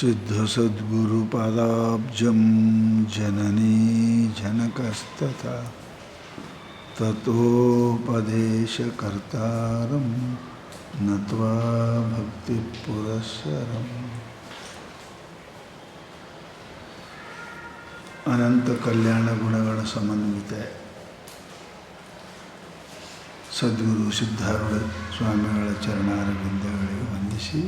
सिद्धसद्गुरुपादाब्जं जननी जनकस्तथा ततोपदेशकर्तारं नत्वा भक्तिपुरस्सरम्। अनंत कल्याण गुणगण समन्वित ಸದ್ಗುರು ಸಿದ್ಧಾರೂಢ ಸ್ವಾಮಿಗಳ ಚರಣಾರವಿಂದಗಳಿಗೆ ವಂದಿಸಿ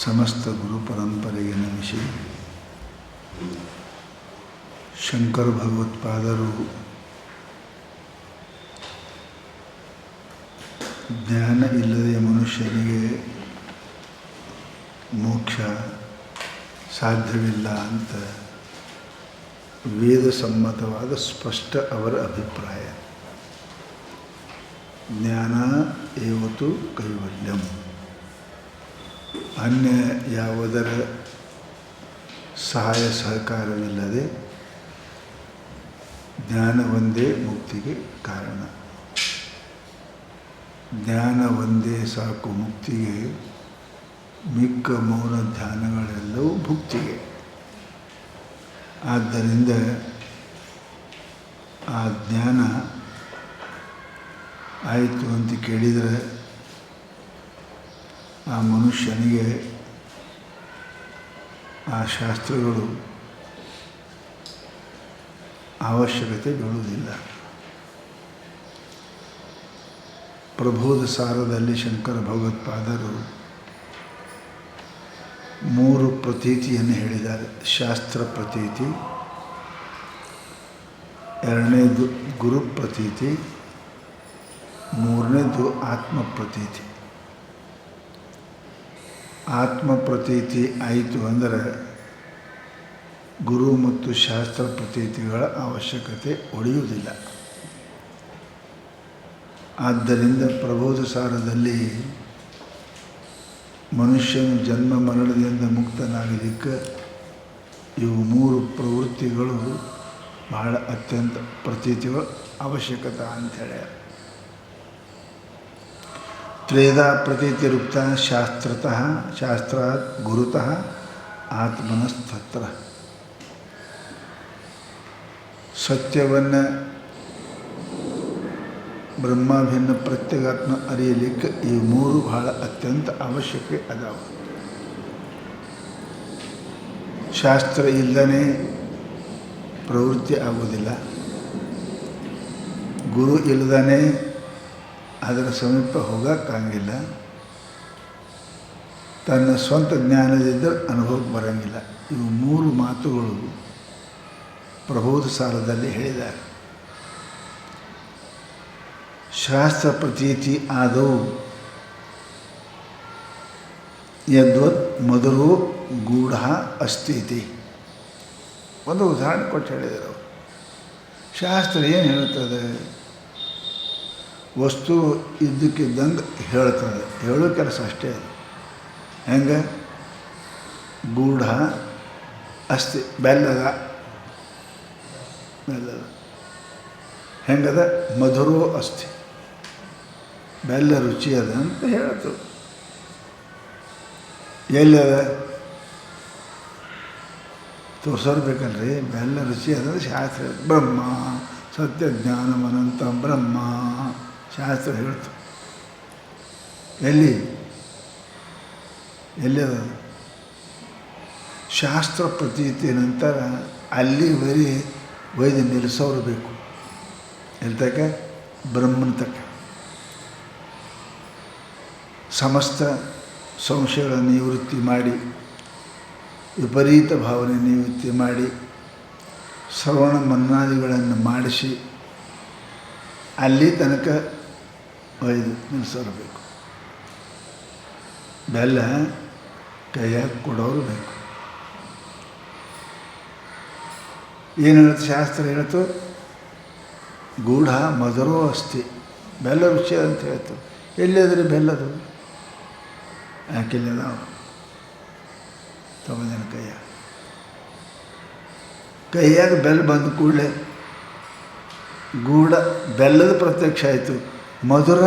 ಸಮಸ್ತ ಗುರು ಪರಂಪರೆಗೆ ನಮಿಸಿ ಶಂಕರ ಭಗವತ್ಪಾದರು ಜ್ಞಾನ ಇಲ್ಲದೆ ಮನುಷ್ಯನಿಗೆ ಮೋಕ್ಷ ಸಾಧ್ಯವಿಲ್ಲ ಅಂತ ವೇದ ಸಮ್ಮತವಾದ ಸ್ಪಷ್ಟ ಅವರ ಅಭಿಪ್ರಾಯ. ಜ್ಞಾನ ಏವತು ಕೈವಲ್ಯಂ, ಅನ್ಯ ಯಾವುದರ ಸಹಾಯ ಸಹಕಾರವಿಲ್ಲದೆ ಜ್ಞಾನ ಒಂದೇ ಮುಕ್ತಿಗೆ ಕಾರಣ. ಜ್ಞಾನ ಒಂದೇ ಸಾಕು ಮುಕ್ತಿಗೆ, ಮಿಕ್ಕ ಮೌನ ಧ್ಯಾನಗಳೆಲ್ಲವೂ ಭುಕ್ತಿಗೆ. ಆದ್ದರಿಂದ ಆ ಜ್ಞಾನ ಆಯಿತು ಅಂತ ಕೇಳಿದರೆ ಆ ಮನುಷ್ಯನಿಗೆ ಆ ಶಾಸ್ತ್ರಗಳು ಅವಶ್ಯಕತೆ ಬೀಳುವುದಿಲ್ಲ. ಪ್ರಬೋಧ ಸಾರದಲ್ಲಿ ಶಂಕರ ಭಗವತ್ಪಾದರು 3 ಪ್ರತೀತಿಯನ್ನು ಹೇಳಿದ್ದಾರೆ. ಶಾಸ್ತ್ರ ಪ್ರತೀತಿ, ಎರಡನೇದು ಗುರು ಪ್ರತೀತಿ, ಮೂರನೇದು ಆತ್ಮ ಪ್ರತೀತಿ. ಆತ್ಮ ಪ್ರತೀತಿ ಆಯಿತು ಅಂದರೆ ಗುರು ಮತ್ತು ಶಾಸ್ತ್ರ ಪ್ರತೀತಿಗಳ ಅವಶ್ಯಕತೆ ಉಳಿಯುವುದಿಲ್ಲ. ಆದ್ದರಿಂದ ಪ್ರಬೋಧ ಸಾರದಲ್ಲಿ ಮನುಷ್ಯನು ಜನ್ಮ ಮರಣದಿಂದ ಮುಕ್ತನಾಗಲಿಕ್ಕೆ ಇವು 3 ಪ್ರವೃತ್ತಿಗಳು ಬಹಳ ಅತ್ಯಂತ ಪ್ರತೀತಿಗಳ ಅವಶ್ಯಕತೆ ಅಂಥೇಳಿ. ತ್ರೇಧಾ ಪ್ರತೀತಿರುಕ್ತ ಶಾಸ್ತ್ರತಃ ಶಾಸ್ತ್ರಾತ್ ಗುರುತಃ ಆತ್ಮನಸ್ತತ್ರ. ಸತ್ಯವನ್ನು ಬ್ರಹ್ಮಾಭಿನ್ನ ಪ್ರತ್ಯೇಗಾತ್ಮ ಅರಿಯಲಿಕ್ಕೆ ಈ 3 ಬಹಳ ಅತ್ಯಂತ ಅವಶ್ಯಕ ಅದಾವ. ಶಾಸ್ತ್ರ ಇಲ್ಲದೇ ಪ್ರವೃತ್ತಿ ಆಗುವುದಿಲ್ಲ, ಗುರು ಇಲ್ಲದೇ ಅದರ ಸಮೀಪ ಹೋಗೋಕ್ಕಾಗಿಲ್ಲ, ತನ್ನ ಸ್ವಂತ ಜ್ಞಾನದಿಂದ ಅನುಭವಕ್ಕೆ ಬರೋಂಗಿಲ್ಲ. ಇವು 3 ಮಾತುಗಳು ಪ್ರಬೋಧ ಸಾರದಲ್ಲಿ ಹೇಳಿದ್ದಾರೆ. ಶಾಸ್ತ್ರ ಪ್ರತೀತಿ ಆದವು ಯದ್ವತ್ ಮಧುರೋ ಗೂಢ ಅಸ್ತೀತಿ. ಒಂದು ಉದಾಹರಣೆ ಕೊಟ್ಟು ಹೇಳಿದರು. ಶಾಸ್ತ್ರ ಏನು ಹೇಳ್ತದೆ? ವಸ್ತು ಇದ್ದಕ್ಕಿದ್ದಂಗೆ ಹೇಳ್ತದೆ, ಹೇಳೋ ಕೆಲಸ ಅಷ್ಟೇ. ಹೆಂಗೆ? ಗೂಢ ಅಸ್ತಿ, ಬೆಲ್ಲದ ಹೆಂಗದ? ಮಧುರೋ ಅಸ್ತಿ, ಬೆಲ್ಲ ರುಚಿ ಅದ ಅಂತ ಹೇಳ್ತು. ಎಲ್ಲದ ತೋರಿಸೋರ್ಬೇಕಲ್ರಿ, ಬೆಲ್ಲ ರುಚಿ ಅದಂದ್ರೆ ಶಾಸ್ತ್ರ. ಬ್ರಹ್ಮ ಸತ್ಯ ಜ್ಞಾನಮನಂತ ಬ್ರಹ್ಮ ಶಾಸ್ತ್ರ ಹೇಳ್ತು. ಎಲ್ಲಿದ? ಶಾಸ್ತ್ರ ಪ್ರತೀತಿ ನಂತರ ಅಲ್ಲಿ ಒಯ್ದು ನಿಲ್ಲಿಸೋರು ಬೇಕು. ಎಲ್ತಕ್ಕ? ಬ್ರಹ್ಮನ ತಕ್ಕ. ಸಮಸ್ತ ಸಂಶಯಗಳ ನಿವೃತ್ತಿ ಮಾಡಿ, ವಿಪರೀತ ಭಾವನೆ ನಿವೃತ್ತಿ ಮಾಡಿ, ಶ್ರವಣ ಮನನಾದಿಗಳನ್ನು ಮಾಡಿಸಿ ಅಲ್ಲಿ ತನಕ ಒಯ್ದು ನಿಲ್ಲಿಸೋರು ಬೆಲ್ಲ ಕೈಯಾಗಿ ಕೊಡೋರು ಬೇಕು. ಏನು ಹೇಳ್ತು ಶಾಸ್ತ್ರ? ಹೇಳ್ತು ಗೂಢ ಮಧುರೋ ಅಸ್ತಿ, ಬೆಲ್ಲ ರುಚಿ ಅಂತ ಹೇಳ್ತು. ಎಲ್ಲಿದ್ರೆ ಬೆಲ್ಲದು? ಯಾಕೆಲ್ಲ ನಾವು ತಗೊಂಡೇನು ಕೈಯಾಗ ಬೆಲ್ಲ ಬಂದ ಕೂಡಲೇ ಗೂಢ ಬೆಲ್ಲದ ಪ್ರತ್ಯಕ್ಷ ಆಯಿತು. ಮಧುರ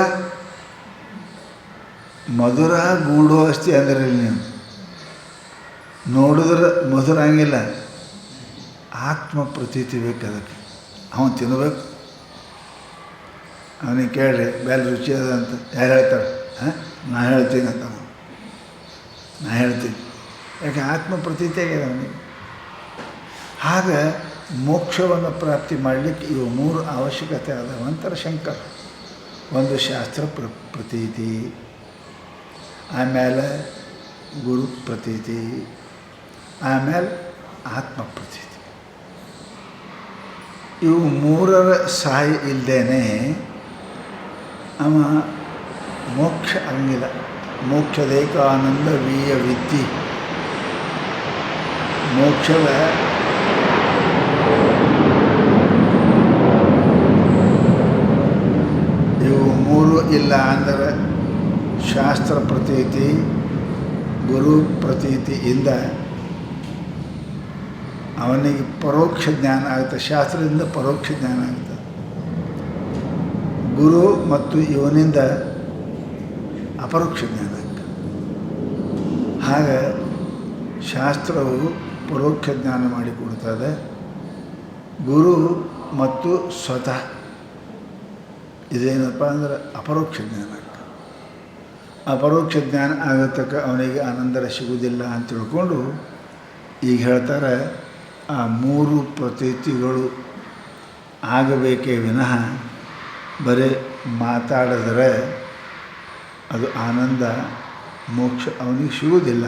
ಮಧುರ ಗೂಢೋ ಅಸ್ತಿ ಅಂದ್ರೆ ನೀವು ನೋಡಿದ್ರೆ ಮಧುರ ಹಂಗಿಲ್ಲ, ಆತ್ಮ ಪ್ರತೀತಿ ಬೇಕು ಅದಕ್ಕೆ. ಅವನು ತಿನ್ನಬೇಕು. ಅವನಿಗೆ ಕೇಳ್ರಿ ಬೇರೆ ರುಚಿ ಅದ ಅಂತ ಯಾರು ಹೇಳ್ತಾರೆ? ನಾ ಹೇಳ್ತೀನಿ ಅಂತ. ನಾ ಹೇಳ್ತೀನಿ ಯಾಕೆ ಆತ್ಮ ಪ್ರತೀತಿ ಆಗಿದೆ ಅವನಿಗೆ. ಹಾಗೆ ಮೋಕ್ಷವನ್ನು ಪ್ರಾಪ್ತಿ ಮಾಡಲಿಕ್ಕೆ ಇವು 3 ಅವಶ್ಯಕತೆ ಆದವು ಅಂತಾರೆ ಶಂಕರ. ಒಂದು ಶಾಸ್ತ್ರ ಪ್ರತೀತಿ, ಆಮೇಲೆ ಗುರು ಪ್ರತೀತಿ, ಆಮೇಲೆ ಆತ್ಮ ಪ್ರತೀತಿ. ಇವು 3ರ ಸಹಾಯ ಇಲ್ಲದೇನೆ ಅವ ಮೋಕ್ಷ ಹಂಗಿಲ್ಲ. ಮೋಕ್ಷದೇಕಾನಂದ ವೀಯ ವಿದ್ಯೆ, ಮೋಕ್ಷದ ಇವು 3 ಇಲ್ಲ ಅಂದರೆ ಶಾಸ್ತ್ರ ಪ್ರತೀತಿ ಗುರು ಪ್ರತೀತಿಯಿಂದ ಅವನಿಗೆ ಪರೋಕ್ಷ ಜ್ಞಾನ ಆಗುತ್ತೆ. ಶಾಸ್ತ್ರದಿಂದ ಪರೋಕ್ಷ ಜ್ಞಾನ ಆಗುತ್ತೆ. ಗುರು ಮತ್ತು ಇವನಿಂದ ಅಪರೋಕ್ಷ ಜ್ಞಾನ ಆಗುತ್ತೆ. ಹಾಗೆ ಶಾಸ್ತ್ರವು ಪರೋಕ್ಷ ಜ್ಞಾನ ಮಾಡಿಕೊಡ್ತದೆ. ಗುರು ಮತ್ತು ಸ್ವತಃ ಇದೇನಪ್ಪ ಅಂದ್ರೆ ಅಪರೋಕ್ಷ ಜ್ಞಾನ ಆಗುತ್ತೆ. ಅಪರೋಕ್ಷ ಜ್ಞಾನ ಆಗತಕ್ಕ ಅವನಿಗೆ ಆನಂದರ ಸಿಗುವುದಿಲ್ಲ ಅಂತ ತಿಳ್ಕೊಂಡು ಈಗ ಹೇಳ್ತಾರೆ, ಆ 3 ಪ್ರತೀತಿಗಳು ಆಗಬೇಕೇ ವಿನಃ ಬರೀ ಮಾತಾಡಿದ್ರೆ ಅದು ಆನಂದ ಮೋಕ್ಷ ಅವನಿಗೆ ಸಿಗುವುದಿಲ್ಲ.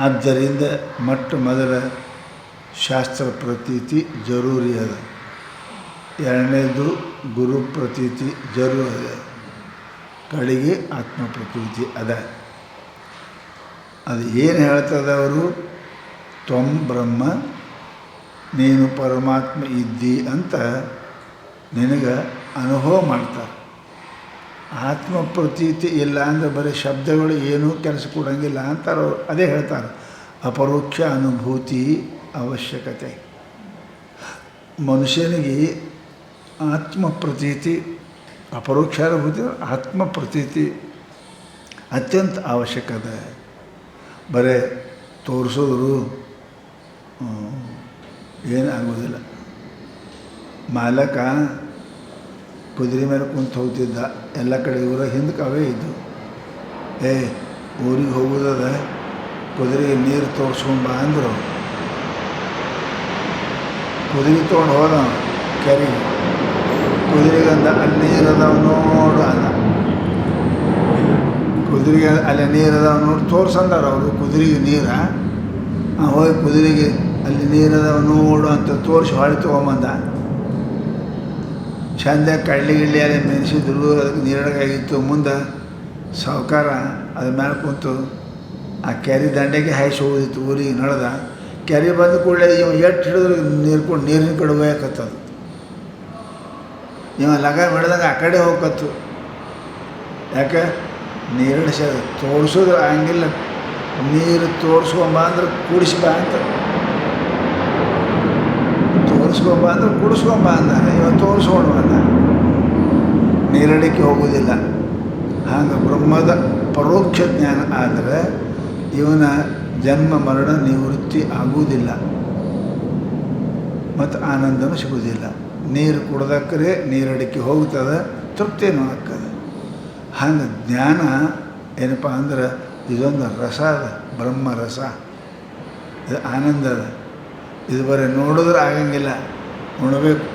ಆದ್ದರಿಂದ ಮೊಟ್ಟ ಮೊದಲ ಶಾಸ್ತ್ರ ಪ್ರತೀತಿ ಜರೂರಿ ಅದ. ಎರಡನೇದು ಗುರು ಪ್ರತೀತಿ ಜರೂರು ಅದ. ಕಡೆಗೆ ಆತ್ಮ ಪ್ರತೀತಿ ಅದ. ಅದು ಏನು ಹೇಳ್ತದೆ ಅವರು? ತ್ವಂ ಬ್ರಹ್ಮ, ನೀನು ಪರಮಾತ್ಮ ಇದ್ದಿ ಅಂತ ನಿನಗೆ ಅನುಭವ ಮಾಡ್ತಾರೆ. ಆತ್ಮ ಪ್ರತೀತಿ ಇಲ್ಲ ಅಂದರೆ ಬರೀ ಶಬ್ದಗಳು ಏನೂ ಕೆಲಸ ಕೊಡೋಂಗಿಲ್ಲ ಅಂತಾರೆ ಅವರು. ಅದೇ ಹೇಳ್ತಾರೆ, ಅಪರೋಕ್ಷ ಅನುಭೂತಿ ಅವಶ್ಯಕತೆ. ಮನುಷ್ಯನಿಗೆ ಆತ್ಮ ಪ್ರತೀತಿ, ಅಪರೋಕ್ಷ ಅನುಭೂತಿ, ಆತ್ಮ ಪ್ರತೀತಿ ಅತ್ಯಂತ ಅವಶ್ಯಕತೆ. ಬರೀ ತೋರಿಸೋರು ಏನಾಗೋದಿಲ್ಲ. ಮಾಲಕ ಕುದುರೆ ಮೇಲೆ ಕುಂತು ಹೋಗ್ತಿದ್ದ. ಎಲ್ಲ ಕಡೆ ಊರಾಗ ಹಿಂದಕ್ಕೆ ಅವೇ ಇದ್ದು. ಊರಿಗೆ ಹೋಗೋದದ, ಕುದುರೆಗೆ ನೀರು ತೋರಿಸ್ಕೊಂಬ ಅಂದರು. ಕುದುರೆ ತೊಗೊಂಡು ಹೋದ ಕೆರೆಗೆ. ಕುದುರೆಗಂದ ಅಲ್ಲಿ ನೀರದವ ನೋಡು ಅಂದ. ಕುದುರೆಗೆ ಅಲ್ಲಿ ನೀರದವ ನೋಡಿ ತೋರ್ಸಂದಾರ ಅವರು. ಕುದುರೆಗೆ ನೀರ ಹೋಗಿ ಕುದುರೆಗೆ ಅಲ್ಲಿ ನೀರದವ ನೋಡು ಅಂತ ತೋರಿಸಿ ಹೊಳೆ ತೊಗೊಂಬಂದ. ಚಂದ ಕಳ್ಳಿ ಗಿಳ್ಳಿ ಅಲ್ಲಿ ಮೆಣಸಿದ್ರು, ಅದಕ್ಕೆ ನೀರಡಗಾಗಿತ್ತು. ಮುಂದೆ ಸಾವುಕಾರ ಅದ್ರ ಮೇಲೆ ಕುಂತು ಆ ಕೆರೆ ದಂಡೆಗೆ ಹಾಯಿಸಿ ಹೋಗಿತ್ತು. ಊರಿಗೆ ನಡೆದ. ಕೆರೆ ಬಂದ ಕೂಡಲೇ ಇವ ಎಟ್ಟು ಹಿಡಿದ್ರೆ ನೀರಿನ ಕಡೆ ಹೋಗಕತ್ತದು. ಇವ ಲಗ ಹಿಡ್ದಂಗೆ ಆ ಕಡೆ ಹೋಗತ್ತು. ಯಾಕೆ? ನೀರಡಿಸೋದು ತೋರಿಸೋದು ಹಂಗಿಲ್ಲ. ನೀರು ತೋರಿಸ್ಕೊಂಬ ಅಂದ್ರೆ ಕುಡಿಸ್ಬಾ ಅಂತ, ತೋರಿಸ್ಕೊಂಬ ಅಂದ್ರೆ ಕುಡಿಸ್ಕೊಂಬ ಅಂದಾನೆ. ಇವ ತೋರಿಸ್ಕೊಂಡು ಬಂದ. ನೀರಡಿಕೆ ಹೋಗೋದಿಲ್ಲ. ಹಾಗೆ ಬ್ರಹ್ಮದ ಪರೋಕ್ಷ ಜ್ಞಾನ ಆದರೆ ಇವನ ಜನ್ಮ ಮರಣ ನಿವೃತ್ತಿ ಆಗುವುದಿಲ್ಲ ಮತ್ತು ಆನಂದನೂ ಸಿಗುವುದಿಲ್ಲ. ನೀರು ಕುಡ್ದಕ್ಕರೆ ನೀರಡಿಕೆ ಹೋಗ್ತದೆ, ತೃಪ್ತಿನೂ ಆಗ್ತದೆ. ಹಂಗೆ ಜ್ಞಾನ ಏನಪ್ಪ ಅಂದ್ರೆ ಇದೊಂದು ರಸ ಅದ, ಬ್ರಹ್ಮ ರಸ. ಇದು ಆನಂದ ಅದ. ಇದು ಬರೀ ನೋಡಿದ್ರೆ ಆಗಂಗಿಲ್ಲ, ಉಣಬೇಕು,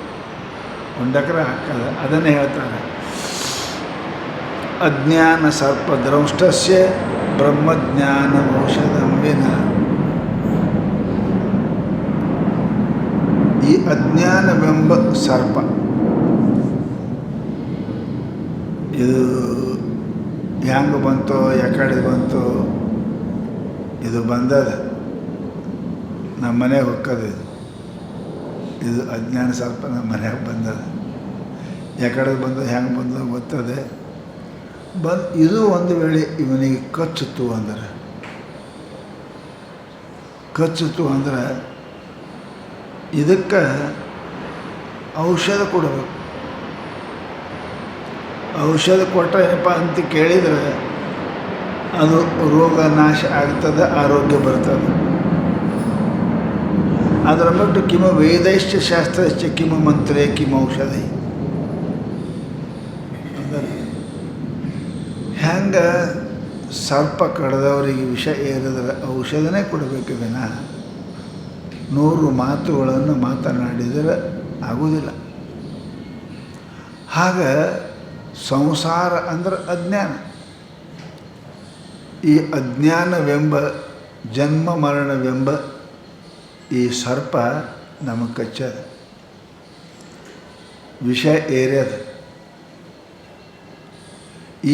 ಉಂಡಕ್ರೆ ಹಾಕದ. ಅದನ್ನೇ ಹೇಳ್ತಾರೆ, ಅಜ್ಞಾನ ಸರ್ಪದ್ರಂಷ್ಟಸ್ಯ ಬ್ರಹ್ಮಜ್ಞಾನ ಔಷಧಂವಿನ. ಈ ಅಜ್ಞಾನವೆಂಬ ಸರ್ಪ ಇದು ಹೆಂಗೆ ಬಂತೋ, ಯಾಕಡೆ ಬಂತು, ಇದು ಬಂದದ ನಮ್ಮ ಮನೆಗೆ ಹೊಕ್ಕದ. ಇದು ಅಜ್ಞಾನ ಸರ್ಪ ನಮ್ಮ ಮನೆಯಾಗ ಬಂದದ. ಯಾಕಡೆ ಬಂದು ಹೆಂಗೆ ಬಂದು ಗೊತ್ತದೆ. ಇದು ಒಂದು ವೇಳೆ ಇವನಿಗೆ ಕಚ್ಚಿತು ಅಂದರೆ, ಇದಕ್ಕೆ ಔಷಧ ಕೊಡಬೇಕು. ಔಷಧ ಕೊಟ್ಟರೇನಪ್ಪ ಅಂತ ಕೇಳಿದರೆ ಅದು ರೋಗ ನಾಶ ಆಗ್ತದೆ, ಆರೋಗ್ಯ ಬರ್ತದೆ. ಅದರ ಬಿಟ್ಟು ಕಿಮ ವೇದೈಶ್ಚ ಶಾಸ್ತ್ರಶ್ಚ ಕಿಮ ಮಂತ್ರೇ ಕಿಮ ಔಷಧಿ. ಹೆಂಗೆ ಸರ್ಪ ಕಡ್ದವರಿಗೆ ವಿಷ ಏರಿದ್ರೆ ಔಷಧನೇ ಕೊಡಬೇಕು ವಿನಃ 100 ಮಾತುಗಳನ್ನು ಮಾತನಾಡಿದರೆ ಆಗುವುದಿಲ್ಲ. ಹಾಗೆ ಸಂಸಾರ ಅಂದ್ರೆ ಅಜ್ಞಾನ. ಈ ಅಜ್ಞಾನವೆಂಬ ಜನ್ಮ ಮರಣವೆಂಬ ಈ ಸರ್ಪ ನಮಗೆ ಕಚ್ಚದ, ವಿಷ ಏರ್ಯದ.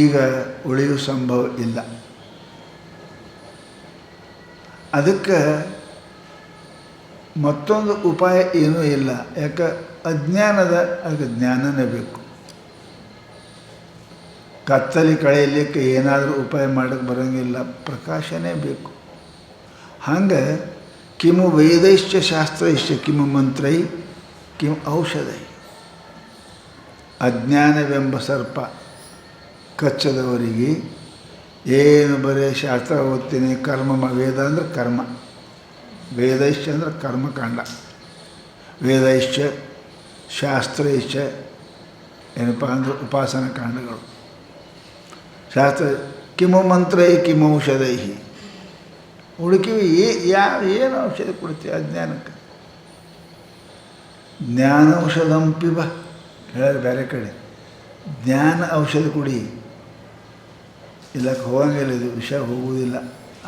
ಈಗ ಉಳಿಯುವ ಸಂಭವ ಇಲ್ಲ. ಅದಕ್ಕೆ ಮತ್ತೊಂದು ಉಪಾಯ ಏನೂ ಇಲ್ಲ. ಯಾಕೆ ಅಜ್ಞಾನದ ಅದಕ್ಕೆ ಜ್ಞಾನನೇ ಬೇಕು. ಕತ್ತಲಿ ಕಳೆಯಲಿಕ್ಕೆ ಏನಾದರೂ ಉಪಾಯ ಮಾಡೋಕ್ಕೆ ಬರೋಂಗಿಲ್ಲ, ಪ್ರಕಾಶನೇ ಬೇಕು. ಹಂಗೆ ಕಿಮು ವೇದೈಶ್ಚ ಶಾಸ್ತ್ರೈಶ್ಚ ಕಿಮು ಮಂತ್ರೈ ಕಿಮು ಔಷಧೈ. ಅಜ್ಞಾನವೆಂಬ ಸರ್ಪ ಕಚ್ಚದವರಿಗೆ ಏನು ಬರೀ ಶಾಸ್ತ್ರ ಓದ್ತೀನಿ, ವೇದ ಅಂದರೆ ಕರ್ಮ, ವೇದೈಶ್ಚ ಅಂದರೆ ಕರ್ಮಕಾಂಡ, ವೇದೈಶ್ಚ ಶಾಸ್ತ್ರೈಶ್ಚ ಏನಪ್ಪ ಅಂದ್ರೆ ಉಪಾಸನ ಕಾಂಡಗಳು. ಶಾಸ್ತ್ರ ಕಿಮು ಮಂತ್ರೈ ಕಿಮು ಔಷಧೈ. ಹುಡುಕಿವಿ ಏನು ಔಷಧ ಕೊಡ್ತೀವಿ ಅಜ್ಞಾನಕ್ಕೆ? ಜ್ಞಾನ ಔಷಧಂ ಪಿಬ ಹೇಳೋದು ಬೇರೆ ಕಡೆ. ಜ್ಞಾನ ಔಷಧ ಕುಡಿ, ಇಲ್ಲಕ್ಕೆ ಹೋಗಂಗಿಲ್ಲ, ಇದು ವಿಷ ಹೋಗುವುದಿಲ್ಲ.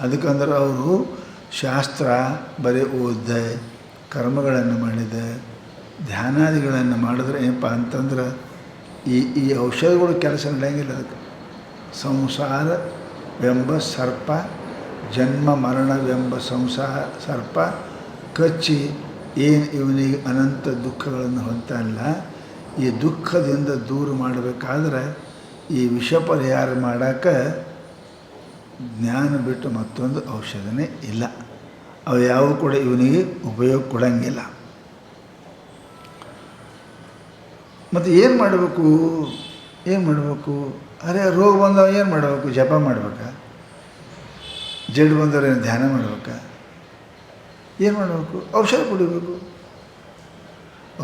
ಅದಕ್ಕಂದ್ರೆ ಅವರು ಶಾಸ್ತ್ರ ಬರೀ ಓದಿದೆ, ಕರ್ಮಗಳನ್ನು ಮಾಡಿದೆ, ಧ್ಯಾನಾದಿಗಳನ್ನು ಮಾಡಿದ್ರೆ ಏನಪ್ಪ ಅಂತಂದ್ರೆ ಈ ಔಷಧಗಳು ಕೆಲಸ ನಡೆಯಂಗಿಲ್ಲ. ಅದಕ್ಕೆ ಸಂಸಾರವೆಂಬ ಸರ್ಪ, ಜನ್ಮ ಮರಣವೆಂಬ ಸರ್ಪ ಕಚ್ಚಿ ಏನು ಇವನಿಗೆ ಅನಂತ ದುಃಖಗಳನ್ನು ಹೊಂತಾನಿಲ್ಲ. ಈ ದುಃಖದಿಂದ ದೂರ ಮಾಡಬೇಕಾದ್ರೆ ಈ ವಿಷ ಪರಿಹಾರ ಮಾಡೋಕ್ಕೆ ಜ್ಞಾನ ಬಿಟ್ಟು ಮತ್ತೊಂದು ಔಷಧನೇ ಇಲ್ಲ. ಅವು ಯಾವ ಕೂಡ ಇವನಿಗೆ ಉಪಯೋಗ ಕೊಡಂಗಿಲ್ಲ. ಮತ್ತು ಏನು ಮಾಡಬೇಕು? ಅರೆ ರೋಗ ಬಂದವ ಏನು ಮಾಡಬೇಕು? ಜಪ ಮಾಡ್ಬೇಕಾ? ಜಡ್ ಬಂದವ್ರೇನು ಧ್ಯಾನ ಮಾಡ್ಬೇಕಾ? ಏನು ಮಾಡಬೇಕು? ಔಷಧ ಕುಡಿಬೇಕು.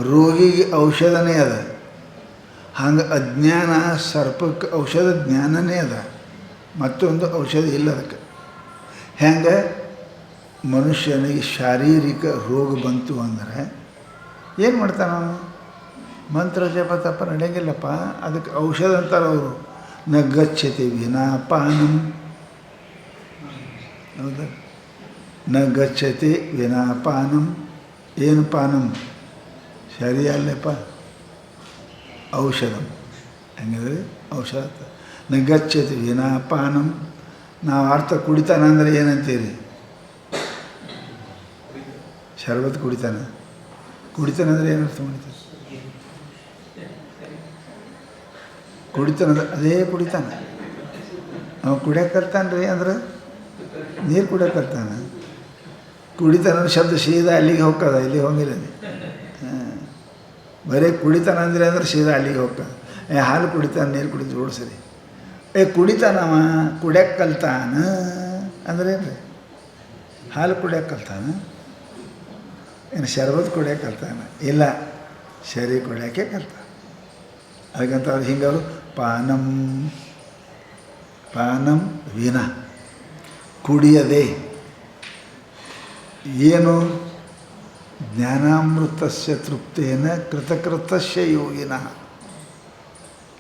ರೋಗಿಗೆ ಔಷಧನೇ ಅದ. ಹಂಗೆ ಅಜ್ಞಾನ ಸರ್ಪಕ್ಕೆ ಔಷಧ ಜ್ಞಾನನೇ ಅದ, ಮತ್ತೊಂದು ಔಷಧ ಇಲ್ಲ ಅದಕ್ಕೆ. ಹೆಂಗೆ ಮನುಷ್ಯನಿಗೆ ಶಾರೀರಿಕ ರೋಗ ಬಂತು ಅಂದರೆ ಏನು ಮಾಡ್ತಾನೆ ಅವನು? ಮಂತ್ರ ಜಪ ತಪ ನಡೆಯಂಗಿಲ್ಲಪ್ಪ. ಅದಕ್ಕೆ ಔಷಧ ಅಂತಾರೆ ಅವರು. ನ ಗಚ್ಚತಿ ವಿನಾ ಪಾನಂ. ಹೌದಾ? ನ ಗಚ್ಚತಿ ವಿನಾ ಪಾನಂ. ಏನು ಪಾನಂ? ಸರಿಯಲ್ಲಪ್ಪ, ಔಷಧ. ಹೆಂಗಂದ್ರೆ ಔಷಧ. ನ ಗಚ್ಚತಿ ವಿನಾ ಪಾನಂ. ನಾವು ಅರ್ಥ ಕುಡಿತಾನಂದ್ರೆ ಏನಂತೀರಿ? ಶರ್ಬತ್ ಕುಡಿತಾನಂದ್ರೆ ಏನರ್ಥ ಮಾಡ್ತೀರಿ? ಕುಡಿತಾನಂದ್ರೆ ಅದೇ ಕುಡಿತಾನೆ. ನಾವು ಕುಡಿಯೋಕೆ ಕಲ್ತಾನೆ ರೀ ಅಂದ್ರೆ ನೀರು ಕುಡಿಯೋಕೆ ಕಲ್ತಾನೆ. ಕುಡಿತಾನಂದ್ರೆ ಶಬ್ದ ಸೀದಾ ಅಲ್ಲಿಗೆ ಹೋಗ್ತದೆ, ಇಲ್ಲಿಗೆ ಹೋಗಿಲ್ಲ. ಬರೀ ಕುಡಿತಾನಂದ್ರೆ ಅಂದ್ರೆ ಸೀದಾ ಅಲ್ಲಿಗೆ ಹೋಗ್ತದೆ. ಹಾಲು ಕುಡಿತಾನೆ, ನೀರು ಕುಡಿದು ಓಡಿಸ್ರಿ. ಕುಡಿತಾನವ, ಕುಡಿಯೋಕೆ ಕಲ್ತಾನ ಅಂದ್ರೆ ಏನು ರೀ? ಹಾಲು ಕುಡಿಯೋಕೆ ಕಲ್ತಾನ, ಏನು ಶರ್ಬತ್ ಕುಡಿಯೋಕೆ ಕಲ್ತಾನ? ಇಲ್ಲ, ಶರೀರ ಕುಡಿಯೋಕ್ಕೆ ಕಲ್ತಾನ. ಅದಕ್ಕಂತ ಅವ್ರು ಹಿಂಗವರು ಪಾನಂ ವಿನ, ಕುಡಿಯದೆ. ಏನು? ಜ್ಞಾನಾಮೃತಸ್ಯ ತೃಪ್ತೇನ ಕೃತಕೃತಸ್ಯ ಯೋಗಿನ.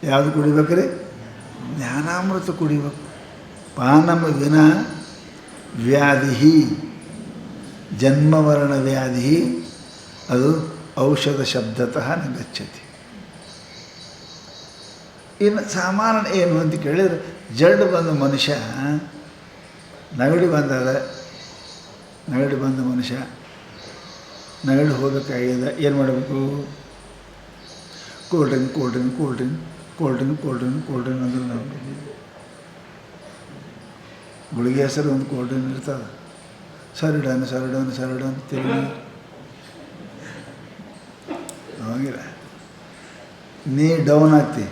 ಯಾವುದು ಕುಡಿಬೇಕ್ರಿ? ಜ್ಞಾನಾಮೃತ ಕುಡಿಬೇಕು. ಪಾನಂ ವಿನ ವ್ಯಾಧಿ, ಜನ್ಮವರ್ಣ ವ್ಯಾಧಿ, ಅದು ಔಷಧ ಶಬ್ದತಃ ನ ಗಚ್ಚತಿ. ಇನ್ನು ಸಾಮಾನ್ಯ ಏನು ಅಂತ ಕೇಳಿದರೆ, ಜಡ್ ಬಂದ ಮನುಷ್ಯ, ನೆಗಡಿ ಬಂದ ಮನುಷ್ಯ ನೆಗಡಿ ಹೋಗಬೇಕಾಗಿದೆ. ಏನು ಮಾಡಬೇಕು? ಕೋಲ್ಡ್ ಡ್ರಿಂಕ್ ಅಂದ್ರೆ ನಾವು ಗುಳಿಗೆ ಹೆಸರು ಒಂದು ಕೋಲ್ಡ್ ಡ್ರಿಂಕ್ ಇರ್ತದೆ. ಸರಿಡನ್ ತಿರುಗಿ ಹೋಗಿಲ್ಲ. ನೀ ಡೌನ್ ಆಗ್ತಿ,